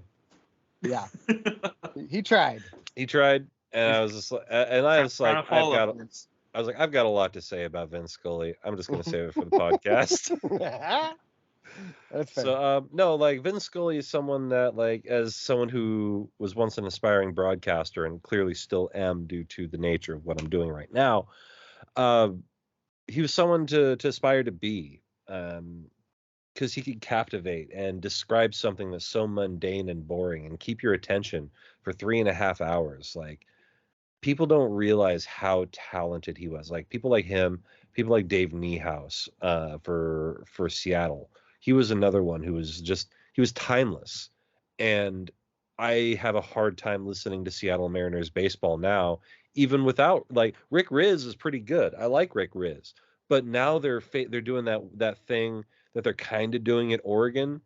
yeah. He tried. He tried, and I was just like, and I was Trying like, to follow up. I've got a lot to say about Vin Scully. I'm just gonna save it for the podcast. That's fair. So, no, like Vin Scully is someone that, like, as someone who was once an aspiring broadcaster and clearly still am due to the nature of what I'm doing right now, he was someone to aspire to be, because he could captivate and describe something that's so mundane and boring and keep your attention for 3.5 hours. Like, people don't realize how talented he was. Like, people like him, people like Dave Niehaus, for Seattle. He was another one who was he was timeless. And I have a hard time listening to Seattle Mariners baseball now, even without, like, Rick Riz is pretty good. I like Rick Riz, but now they're doing that thing that they're kind of doing at Oregon,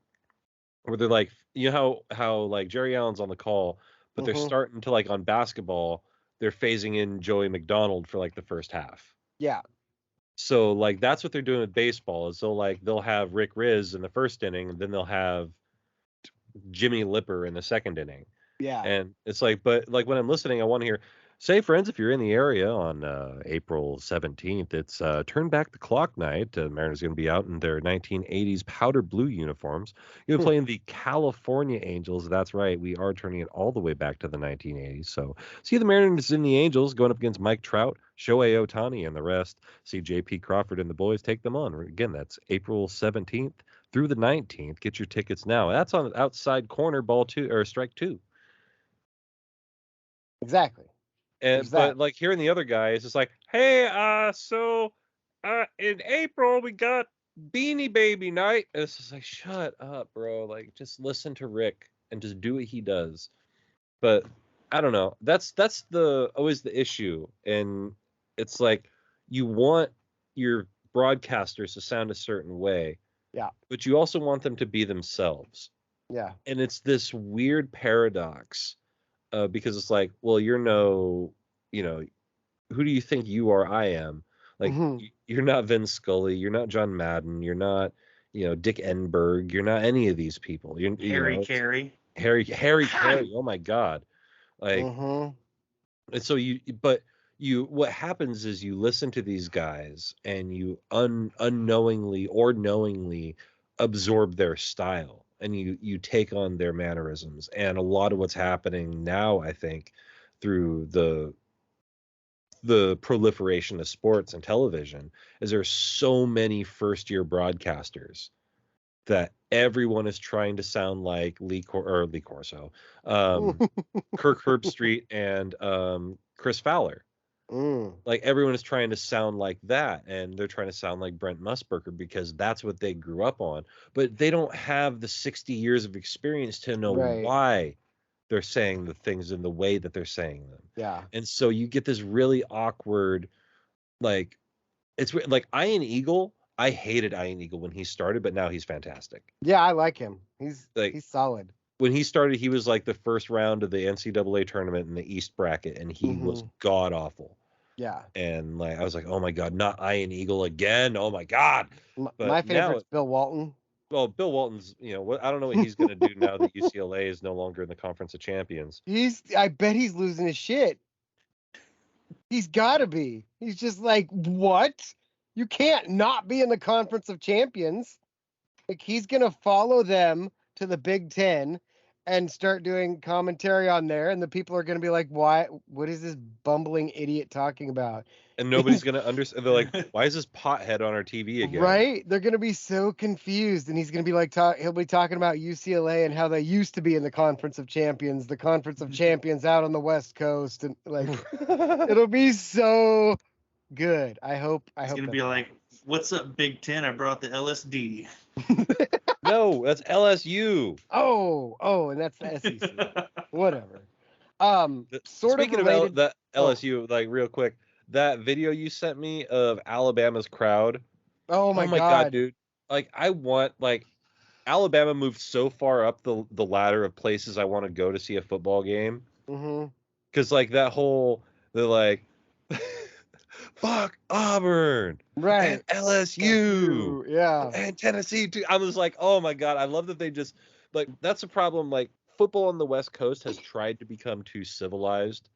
where they're like, you know how like Jerry Allen's on the call, but they're Mhm. starting to, like, on basketball, they're phasing in Joey McDonald for like the first half. Yeah. So, like, that's what they're doing with baseball, is they'll have Rick Riz in the first inning, and then they'll have Jimmy Lipper in the second inning. Yeah. And it's like, but like when I'm listening, I want to hear, say, friends, if you're in the area on April 17th, it's Turn Back the Clock night. Mariners going to be out in their 1980s powder blue uniforms. You're playing the California Angels. That's right. We are turning it all the way back to the 1980s. So see the Mariners and the Angels going up against Mike Trout, Shohei Ohtani, and the rest. See J.P. Crawford and the boys take them on. Again, that's April 17th through the 19th. Get your tickets now. That's on outside corner, ball two or strike two. Exactly. There's But that. like hearing the other guys, it's like, hey, in April we got Beanie Baby night. And it's just like, shut up, bro. Like, just listen to Rick and just do what he does. But I don't know. That's always the issue. And it's like, you want your broadcasters to sound a certain way. Yeah. But you also want them to be themselves. Yeah. And it's this weird paradox, because it's like, well, you're no, you know, who do you think you are? I am. Like, Mhm. you're not Vin Scully, you're not John Madden, you're not, Dick Enberg, you're not any of these people. Harry Carey. Harry Carey. Oh my God. Like, Mhm. and so what happens is you listen to these guys and you unknowingly or knowingly absorb their style, and you take on their mannerisms. And a lot of what's happening now, I think, through the proliferation of sports and television, is there's so many first year broadcasters that everyone is trying to sound like Lee Corso, Kirk Herbstreit, and Chris Fowler. Mm. Like, everyone is trying to sound like that, and they're trying to sound like Brent Musburger because that's what they grew up on. But they don't have the 60 years of experience to know Right. why they're saying the things in the way that they're saying them. Yeah. And so you get this really awkward, like, it's like Ian Eagle. I hated Ian Eagle when he started, but now he's fantastic. Yeah, I like him. He's Like, solid. when he started, he was like the first round of the NCAA tournament in the East bracket, and he was god awful. Yeah. And like, I was like, oh my God, not Ian Eagle again. Oh my God. But My now, favorite's Bill Walton. well, Bill Walton's, I don't know what he's going to do now that UCLA is no longer in the Conference of Champions. I bet he's losing his shit. He's got to be. He's just like, what? You can't not be in the Conference of Champions. Like, he's going to follow them to the Big Ten and start doing commentary on there. And the people are going to be like, why? What is this bumbling idiot talking about? And nobody's going to understand. They're like, why is this pothead on our TV again? Right? They're going to be so confused. And he's going to be like, he'll be talking about UCLA and how they used to be in the Conference of Champions, the Conference of Champions out on the West Coast. And like, it'll be so good. I hope. It's going to be like, what's up, Big Ten? I brought the LSD. No, that's LSU. Oh, and that's the SEC. Whatever. Speaking of related, of that LSU, like, real quick, that video you sent me of Alabama's crowd. Oh my God, dude. like I want like Alabama moved so far up the ladder of places I want to go to see a football game. Mm-hmm. Because like that whole they're like fuck Auburn and Right. LSU Yeah. and Tennessee too. I was like, oh my god, I love that they just like that's a problem. Like football on the West Coast has tried to become too civilized.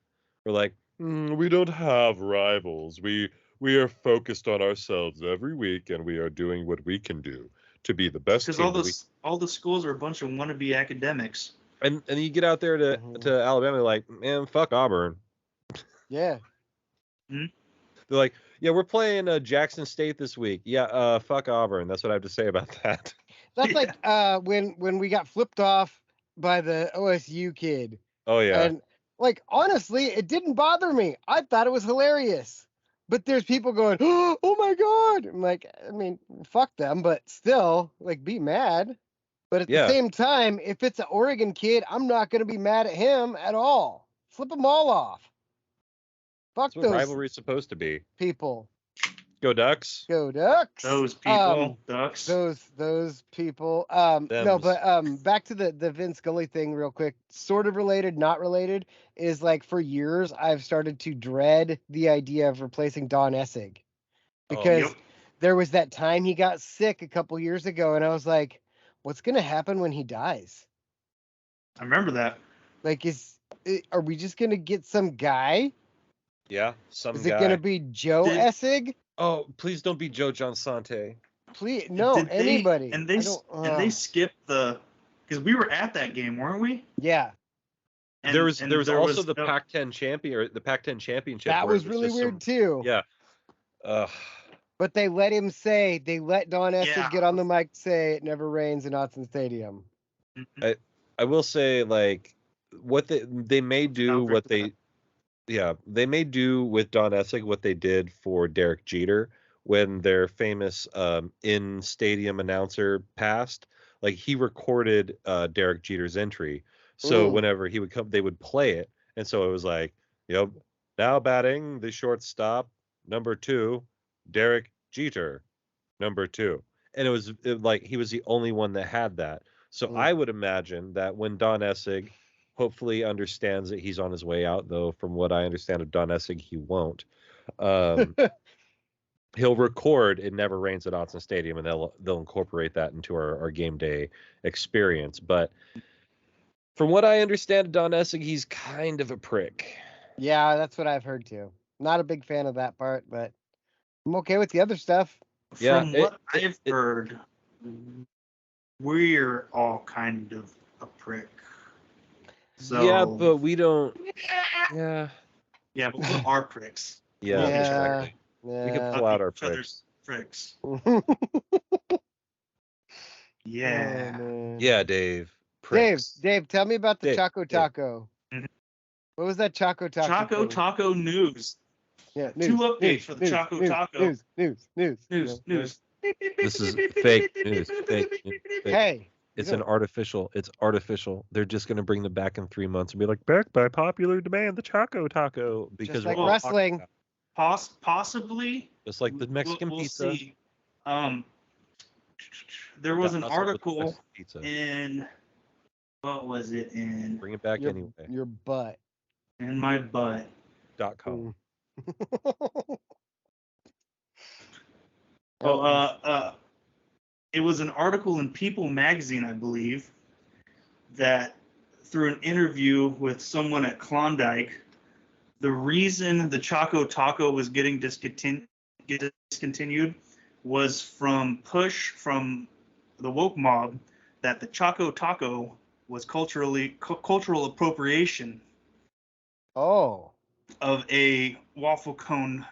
We're like, we don't have rivals. We are focused on ourselves every week, and we are doing what we can do to be the best Because team. all the schools are a bunch of wannabe academics. And you get out there to Alabama, like, man, fuck Auburn. Yeah. They're like, yeah, we're playing Jackson State this week. Yeah, fuck Auburn. That's what I have to say about that. That's like when we got flipped off by the OSU kid. Oh yeah. And like honestly, it didn't bother me. I thought it was hilarious. But there's people going, "Oh my god." I'm like, I mean, fuck them, but still, like be mad. But at the Yeah. same time, if it's an Oregon kid, I'm not going to be mad at him at all. Flip them all off. Fuck That's what those rivalry's supposed to be. people. Go Ducks. Go Ducks. Those people, Ducks. Those people. Thems. No, but back to the Vince Scully thing real quick. Sort of related, not related, is like for years I've started to dread the idea of replacing Don Essig. Because Yep. there was that time he got sick a couple years ago, and I was like, what's gonna happen when he dies? I remember that. Like, are we just gonna get some guy? Yeah, some Is guy. it gonna be Joe Did- Essig? Oh, please don't be Joe Johnsante. Please, no, Did they- anybody. And they skipped because we were at that game, weren't we? Yeah, And, there was and also the no- Pac-10 champion or the Pac-10 championship. that where was it really just weird too. Yeah. But they let Don Essig Yeah. get on the mic to say it never rains in Autzen Stadium. I will say like what they may do what they they may do with Don Essig what they did for Derek Jeter when their famous in stadium announcer passed. Like he recorded Derek Jeter's entry, so Ooh. whenever he would come, they would play it, and so it was like, now batting the shortstop, number 2, Derek Jeter, number 2, and it was like he was the only one that had that. So I would imagine that when Don Essig hopefully understands that he's on his way out, though from what I understand of Don Essig, he won't. He'll record "It Never Rains at Autzen Stadium," and they'll incorporate that into our game day experience. But from what I understand of Don Essig, he's kind of a prick. Yeah, that's what I've heard too. Not a big fan of that part, but I'm okay with the other stuff. From what I've heard, we're all kind of a prick. So, yeah, but we don't. Yeah. Yeah, but we are pricks. Yeah, Yeah. exactly. Yeah. We can pull out our Each other's pricks. Yeah. Oh, man. Yeah, Dave. Pricks. Dave, tell me about the Dave, Choco Dave. Taco. Mhm. What was that Choco Taco? Choco thing? Taco news. Yeah, Two updates for the Choco Taco. News. News. This is fake news. Fake news. Fake. Hey, It's artificial. It's artificial. They're just going to bring them back in 3 months and be like, back by popular demand, the Choco Taco. Because just like we're all talking wrestling. about Possibly. it. Just like the Mexican we'll pizza. See. There was an That's like the article Mexican pizza. in what was it in? Bring it back anyway. Your butt. In my butt. .com. It was an article in People magazine, I believe, that through an interview with someone at Klondike, the reason the Choco Taco was getting discontinued was from push from the woke mob that the Choco Taco was cultural appropriation Oh. of a waffle cone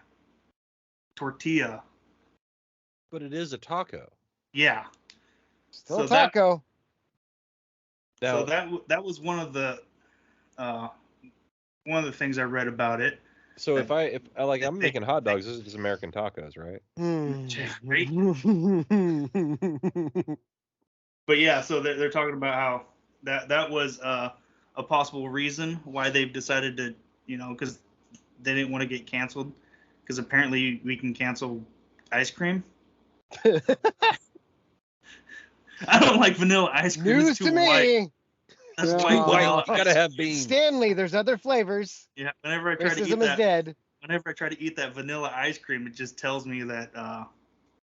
tortilla. But it is a taco. Yeah. Still So that- taco. Now, So that was one of the things I read about it. so if I'm making hot dogs, this is just American tacos, right? Right? But yeah, so they're talking about how that was a possible reason why they've decided to, because they didn't want to get canceled, because apparently we can cancel ice cream. I don't like vanilla ice cream. News It's too to white. me. That's No. white vanilla. You gotta have beans. Stanley, there's other flavors. Yeah. Whenever I try to eat Racism is that, dead. whenever I try to eat that vanilla ice cream, it just tells me that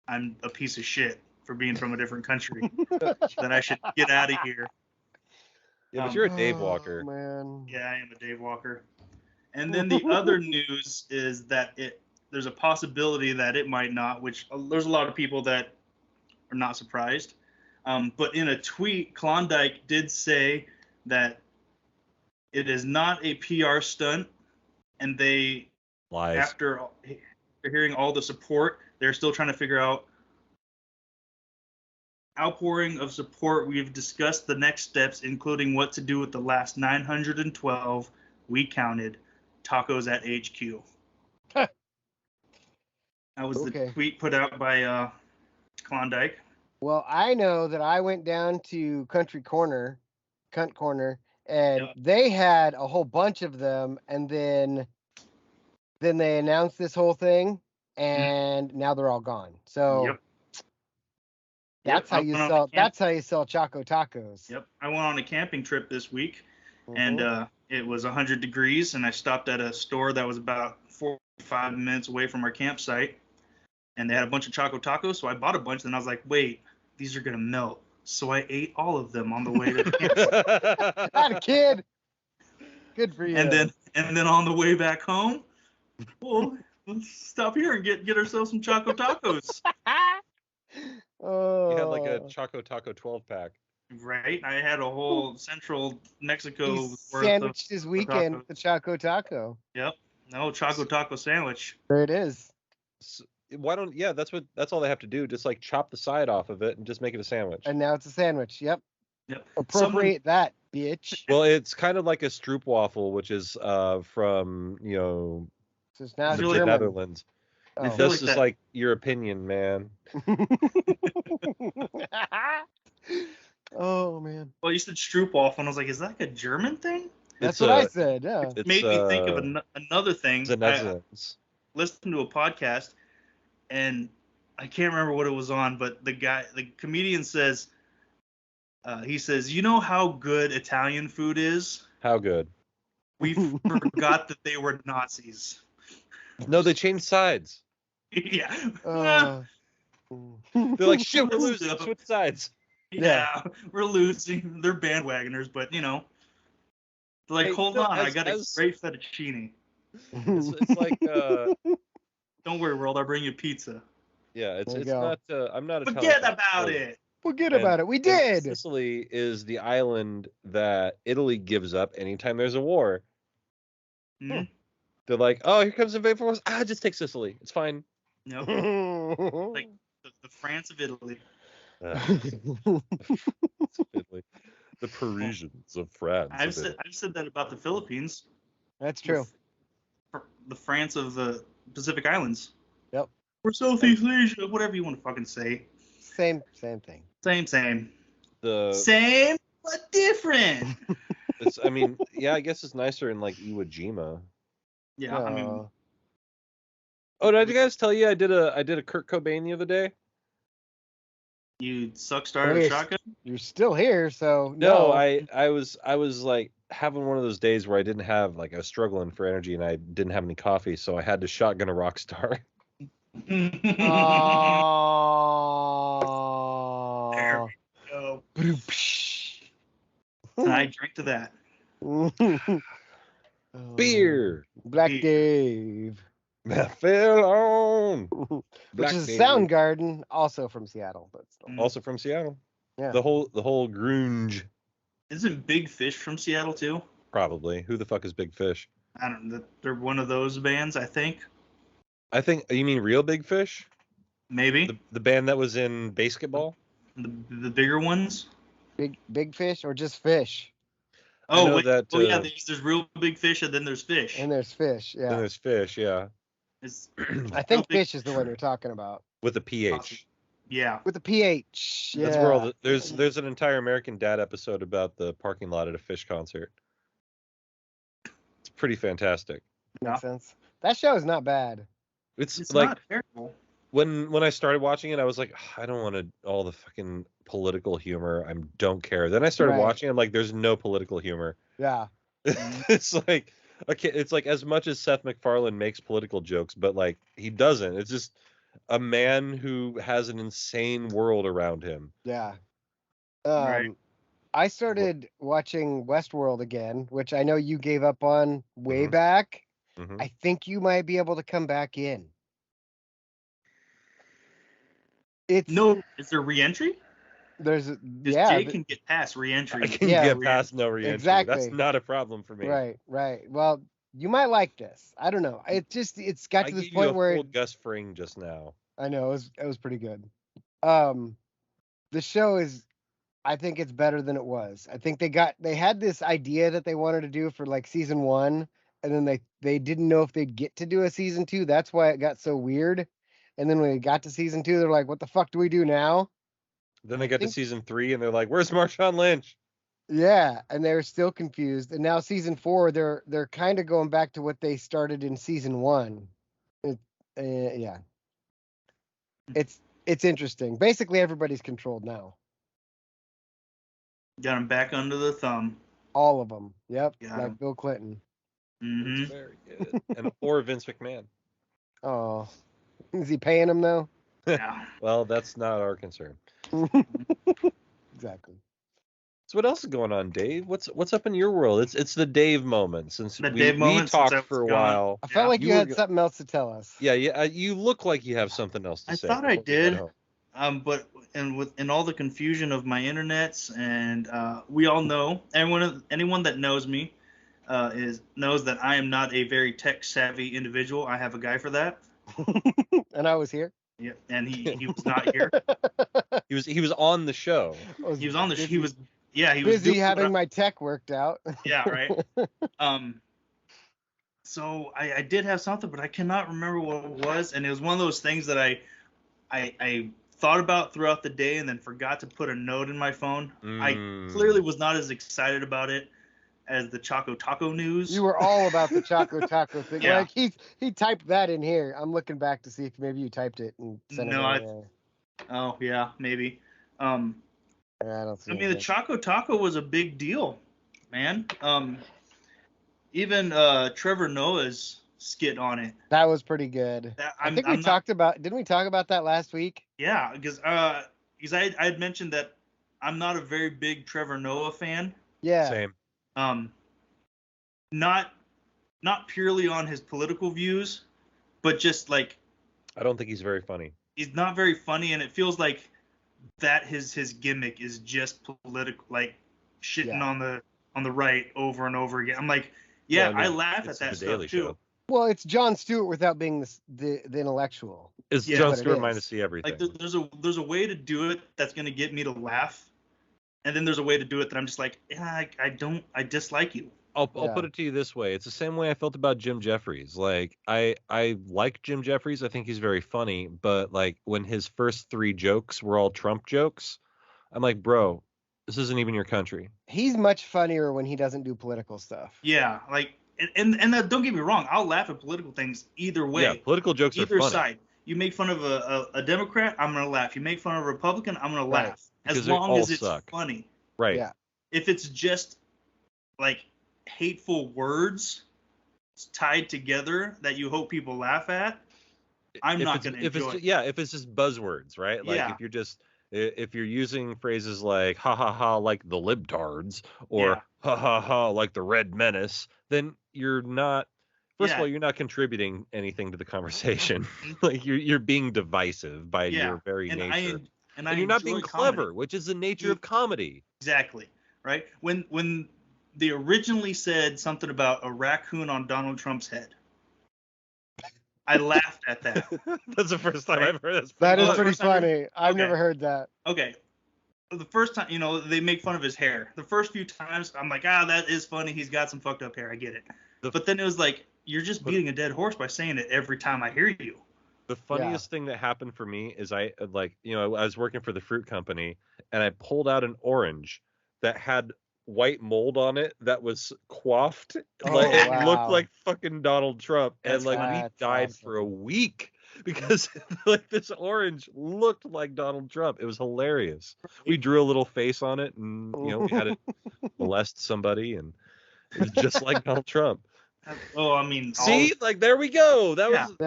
I'm a piece of shit for being from a different country. That I should get out of here. Yeah, but you're a Dave Walker. Oh, man. Yeah, I am a Dave Walker. And then the other news is that there's a possibility that it might not, which there's a lot of people that are not surprised. But in a tweet, Klondike did say that it is not a PR stunt, and they, Lies. after hearing all the support, they're still trying to figure out outpouring of support. We've discussed the next steps, including what to do with the last 912 we counted tacos at HQ. That was the tweet put out by Klondike. Well, I know that I went down to Cunt Corner, and they had a whole bunch of them, and then they announced this whole thing, and now they're all gone. So that's how you sell. That's how you sell Choco Tacos. Yep, I went on a camping trip this week, and it was 100 degrees, and I stopped at a store that was about 45 minutes away from our campsite, and they had a bunch of Choco Tacos, so I bought a bunch, and I was like, wait, these are gonna melt. So I ate all of them on the way to the campsite. Not a kid. Good for you. And then on the way back home, well, let's stop here and get ourselves some Choco Tacos. Oh. You had like a Choco Taco 12-pack. Right? I had a whole central Mexico He worth sandwiched of his weekend with the Choco Taco. Yep. No Choco Taco sandwich. There it is. Why don't? Yeah, that's all they have to do. Just like chop the side off of it and just make it a sandwich. And now it's a sandwich. Yep. Yep. Appropriate that, bitch. Well, it's kind of like a stroopwafel, which is from So it's now the German. Netherlands. Oh. This is like your opinion, man. Oh man. Well, you said Stroopwafel, and I was like, is that like a German thing? That's what I said. Yeah. It made me think of another thing. The Netherlands. I listened to a podcast, and I can't remember what it was on, but the comedian says, he says, you know how good Italian food is? How good? We forgot that they were Nazis. No, they changed sides. Yeah. They're like, shit, we're losing. Switch sides. Yeah, we're losing. They're bandwagoners, but they're like, hold on, I got a great fettuccine. It's like, don't worry, world, I'll bring you pizza. Yeah, it's not. I'm not. Forget about it. Forget about it. We did. Sicily is the island that Italy gives up anytime there's a war. Mm-hmm. They're like, oh, here comes the invade force. Just take Sicily. It's fine. Nope. Like the France of Italy. The Parisians of France. I've said that about the Philippines. That's true. The France of the Pacific Islands. Yep. Or Southeast Asia, whatever you want to fucking say. Same thing. Same. Same but different. I guess it's nicer in like Iwo Jima. Yeah, I mean. Oh, did I guys tell you I did a Kurt Cobain the other day? You started a shotgun? You're still here, so no. I was like having one of those days where I didn't have, like, I was struggling for energy and I didn't have any coffee, so I had to shotgun a rock star. There we go. And I drank to that. Beer. Black Dave. That fell on. Which is Soundgarden, also from Seattle, but still. Also from Seattle. Yeah. The whole grunge. Isn't Big Fish from Seattle too? Probably. Who the fuck is Big Fish? I don't know. They're one of those bands, I think. You mean Real Big Fish? Maybe. The band that was in basketball? The bigger ones? Big Fish or just Fish? Oh, wait. Yeah, there's Real Big Fish and then there's Fish. And there's Fish, yeah. Then there's Fish, yeah. I think Fish is the one you're talking about. With a PH. Yeah. With a PH. Yeah. That's where there's an entire American Dad episode about the parking lot at a Fish concert. It's pretty fantastic. Makes sense. That show is not bad. It's like, not terrible. When I started watching it, I was like, I don't want all the fucking political humor. I don't care. Then I started Right. watching. I'm like, there's no political humor. Yeah. It's like, okay, it's like as much as Seth MacFarlane makes political jokes, but like he doesn't. It's just a man who has an insane world around him. Yeah. Right. I started watching Westworld again, which I know you gave up on way Mhm. back. Mhm. I think you might be able to come back in. It's No, is there re-entry? there's Because yeah, Jake can get past re-entry. I can Yeah, get past no re-entry. That's exactly. not a problem for me. Right. Well, you might like this. I don't know. It's got I to this gave you point a where full Gus Fring just now. I know it was pretty good. The show is I think it's better than it was. I think they had this idea that they wanted to do for like season 1, and then they didn't know if they'd get to do a season 2. That's why it got so weird. And then when it got to season 2, they're like, "What the fuck do we do now?" Then And they I got to think season 3 and they're like, "Where's Marshawn Lynch?" yeah, and they're still confused. And now season 4, they're kind of going back to what they started in season 1. It, yeah, it's interesting. Basically, everybody's controlled now. Got him back under the thumb. All of them. Yep, Got like him. Bill Clinton. Mm-hmm. It's very good. And or Vince McMahon. Oh, is he paying him though? Yeah. Well, that's not our concern. Exactly. So what else is going on, Dave? What's up in your world? It's the Dave moment since The we Dave moment since I talked was for a gone. while. I felt Yeah. like you You were had go- something else to tell us. Yeah, you look like you have something else to I say. thought I before we head did. home. But in all the confusion of my internets, and we all know, anyone that knows me knows that I am not a very tech savvy individual. I have a guy for that. And I was here. Yeah, and he was not here. He was on the show. He was on the. busy, He was he was busy doing what having I- my tech worked out. Yeah, right. So I did have something, but I cannot remember what it was, and it was one of those things that I thought about throughout the day and then forgot to put a note in my phone. I clearly was not as excited about it as the Choco Taco news. You were all about the Choco Taco thing. Yeah. Like he typed that in here. I'm looking back to see if maybe you typed it and sent No, it. Oh yeah, maybe. I don't see. I mean, the anything. Choco Taco was a big deal, man. Even Trevor Noah's skit on it. That was pretty good. I think we talked about. Didn't we talk about that last week? Yeah, because I had mentioned that I'm not a very big Trevor Noah fan. Yeah. Same. Not purely on his political views, but just like I don't think he's very funny. he's not very funny, and it feels like that his gimmick is just political, like shitting on the right over and over again. I'm like, yeah, Well, I mean, I laugh at it's that The stuff Daily too. Show. Well, it's Jon Stewart without being the intellectual. It's Yeah, Jon what it Stewart is. minus see everything. Like there's a way to do it that's gonna get me to laugh, and then there's a way to do it that I'm just like, yeah, I dislike you. I'll Yeah. put it to you this way. It's the same way I felt about Jim Jeffries. Like I like Jim Jeffries. I think he's very funny, but like when his first 3 jokes were all Trump jokes, I'm like, bro, this isn't even your country. He's much funnier when he doesn't do political stuff. Yeah, like and don't get me wrong, I'll laugh at political things either way. Yeah, political jokes are Either funny. side. You make fun of a Democrat, I'm gonna laugh. You make fun of a Republican, I'm gonna Right. laugh. Because As they long all as it's suck. funny. Right. Yeah. If it's just like hateful words tied together that you hope people laugh at, I'm not gonna enjoy it. If it's just buzzwords, right? Like Yeah. if you're using phrases like ha ha ha like the libtards or Yeah. ha ha ha like the red menace, then you're not first of Yeah. all, you're not contributing anything to the conversation. Like you're being divisive by Yeah. your very And nature. and you're not being enjoy clever, comedy. which is the nature of comedy. Exactly. Right? When they originally said something about a raccoon on Donald Trump's head, I laughed at that. That's the first time Right. I've heard That is Oh, pretty first time funny. I've Okay. never heard that. Okay. The first time, they make fun of his hair. The first few times, I'm like, that is funny. He's got some fucked up hair. I get it. But then it was like, you're just beating a dead horse by saying it every time I hear you. The funniest thing that happened for me is I was working for the fruit company and I pulled out an orange that had white mold on it that was coiffed. Oh, Like it wow. looked like fucking Donald Trump. That's and like we That's died awesome. for a week because like this orange looked like Donald Trump. It was hilarious. We drew a little face on it, and we had it molest somebody, and it was just like Donald Trump. Oh, I mean, See, like there we go. That Yeah. was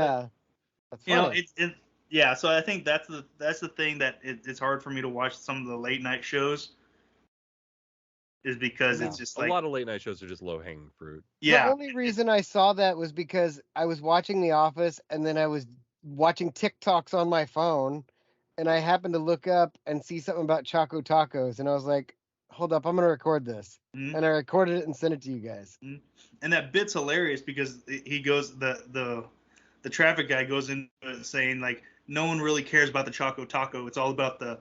That's you know, funny. yeah. So I think that's the thing that it's hard for me to watch some of the late night shows, is because it's just a like lot of late night shows are just low hanging fruit. yeah. The only reason I saw that was because I was watching The Office and then I was watching TikToks on my phone, and I happened to look up and see something about Choco Tacos, and I was like, hold up, I'm gonna record this. Mhm. And I recorded it and sent it to you guys. And that bit's hilarious because he goes the traffic guy goes in saying like no one really cares about the Choco Taco. It's all about the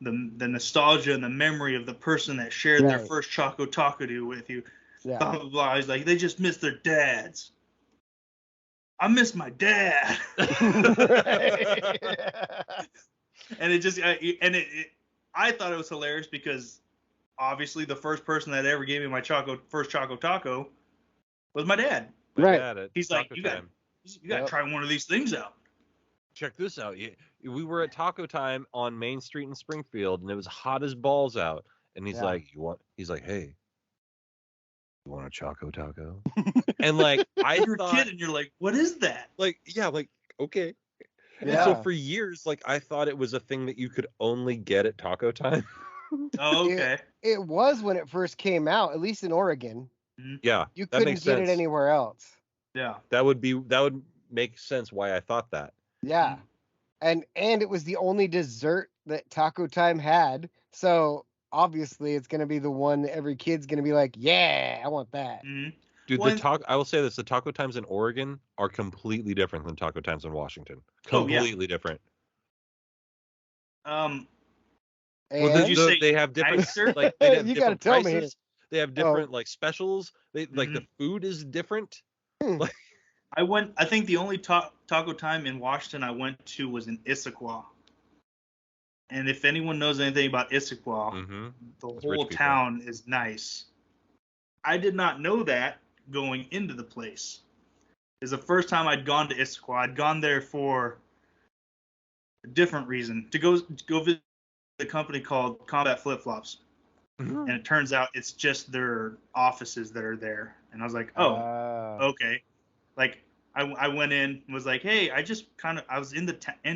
nostalgia and the memory of the person that shared their Right. first Choco Taco with you. Yeah. Blah blah blah. He's like, they just miss their dads. I miss my dad. And it just I thought it was hilarious because obviously the first person that ever gave me my first Choco Taco was my dad. Right. He's like, you got to try one of these things out. Check this out. We were at Taco Time on Main Street in Springfield, and it was hot as balls out. And he's like, He's like, hey, you want a Choco Taco? And like, You're a kid, and you're like, what is that? Like, yeah, like, okay. And Yeah. so for years, like, I thought it was a thing that you could only get at Taco Time. Oh, okay. It was when it first came out, at least in Oregon. Yeah, You that couldn't makes get sense. it anywhere else. Yeah. That would make sense why I thought that. Yeah. And it was the only dessert that Taco Time had. So obviously it's going to be the one that every kid's going to be like, yeah, I want that. Mm-hmm. Dude, I will say this, the Taco Times in Oregon are completely different than Taco Times in Washington. Completely different. And did you say they have different nicer? like they have You gotta different tell me prices. They have different like specials. They like the Mm-hmm. food is different. Like I think the only Taco Time in Washington I went to was in Issaquah. And if anyone knows anything about Issaquah, the whole town is nice. I did not know that going into the place. It's the first time I'd gone to Issaquah. I'd gone there for a different reason, to go visit a company called Combat Flip Flops. And it turns out it's just their offices that are there. And I was like, oh, okay. Like I went in and was like, hey, I was in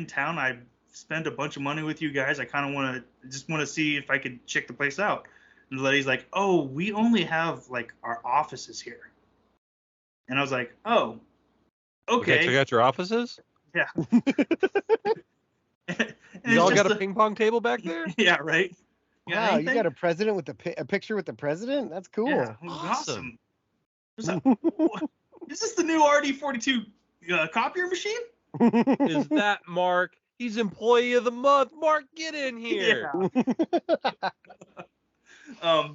town. I spent a bunch of money with you guys. I kind of want to see if I could check the place out. And the lady's like, oh, we only have like our offices here. And I was like, oh, okay. Check out your offices? Yeah. You all got a ping pong table back there? Yeah, right. Wow, you got a president with a picture with the president? That's cool. Yeah, awesome. Is this the new RD42 copier machine? Is that Mark? He's employee of the month. Mark, get in here. Yeah.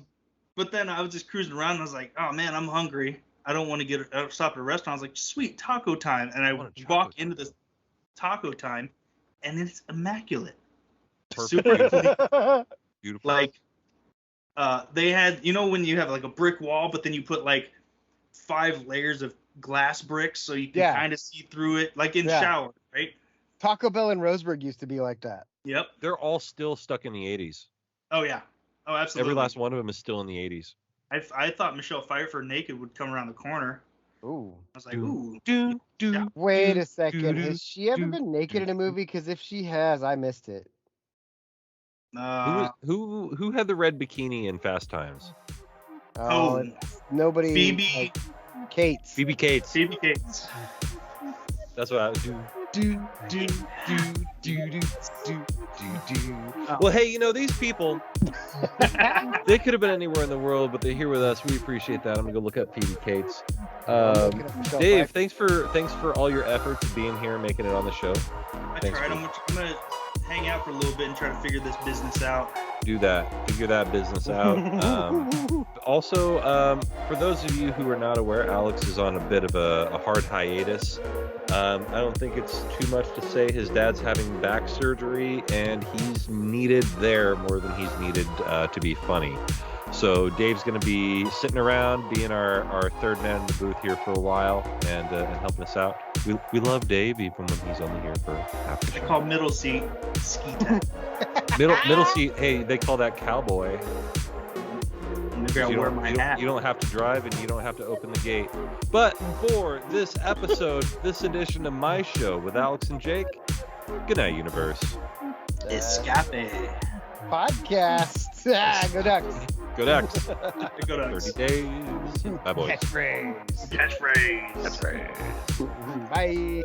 But then I was just cruising around and I was like, oh man, I'm hungry. I don't want to stop at a restaurant. I was like, sweet, Taco Time. And I walk into this Taco Time and it's immaculate. Perfect. Super clean. Beautiful. Like, they had, when you have like a brick wall, but then you put like 5 layers of glass bricks so you can kind of see through it, like in shower, right? Taco Bell in Roseburg used to be like that. Yep. They're all still stuck in the 80s. Oh, yeah. Oh, absolutely. Every last one of them is still in the 80s. I thought Michelle Pfeiffer naked would come around the corner. Ooh. I was like, ooh. Yeah. Wait a second. Has she ever been naked in a movie? Because if she has, I missed it. Who had the red bikini in Fast Times? Nobody. Phoebe Cates. Phoebe Cates. Phoebe Cates. That's what I was Well, hey, these people, they could have been anywhere in the world, but they're here with us. We appreciate that. I'm gonna go look up Phoebe Cates. Dave, thanks for all your efforts of being here and making it on the show. I tried. I'm gonna hang out for a little bit and try to figure this business out. Do that. Figure that business out. Also, for those of you who are not aware, Alex is on a bit of a hard hiatus. I don't think it's too much to say his dad's having back surgery, and he's needed there more than he's needed to be funny. So Dave's going to be sitting around, being our third man in the booth here for a while, and helping us out. We love Dave even when he's only here for half the I show. call middle seat skeeta. Middle seat. Hey, they call that cowboy. Maybe I'll wear my hat. You don't have to drive and you don't have to open the gate. But for this episode, this edition of my show with Alex and Jake, good night, universe. Escape. Podcast. Go Ducks. Go Ducks. Go Ducks. 30 days. Bye, boys. Catchphrase. Catchphrase. Bye.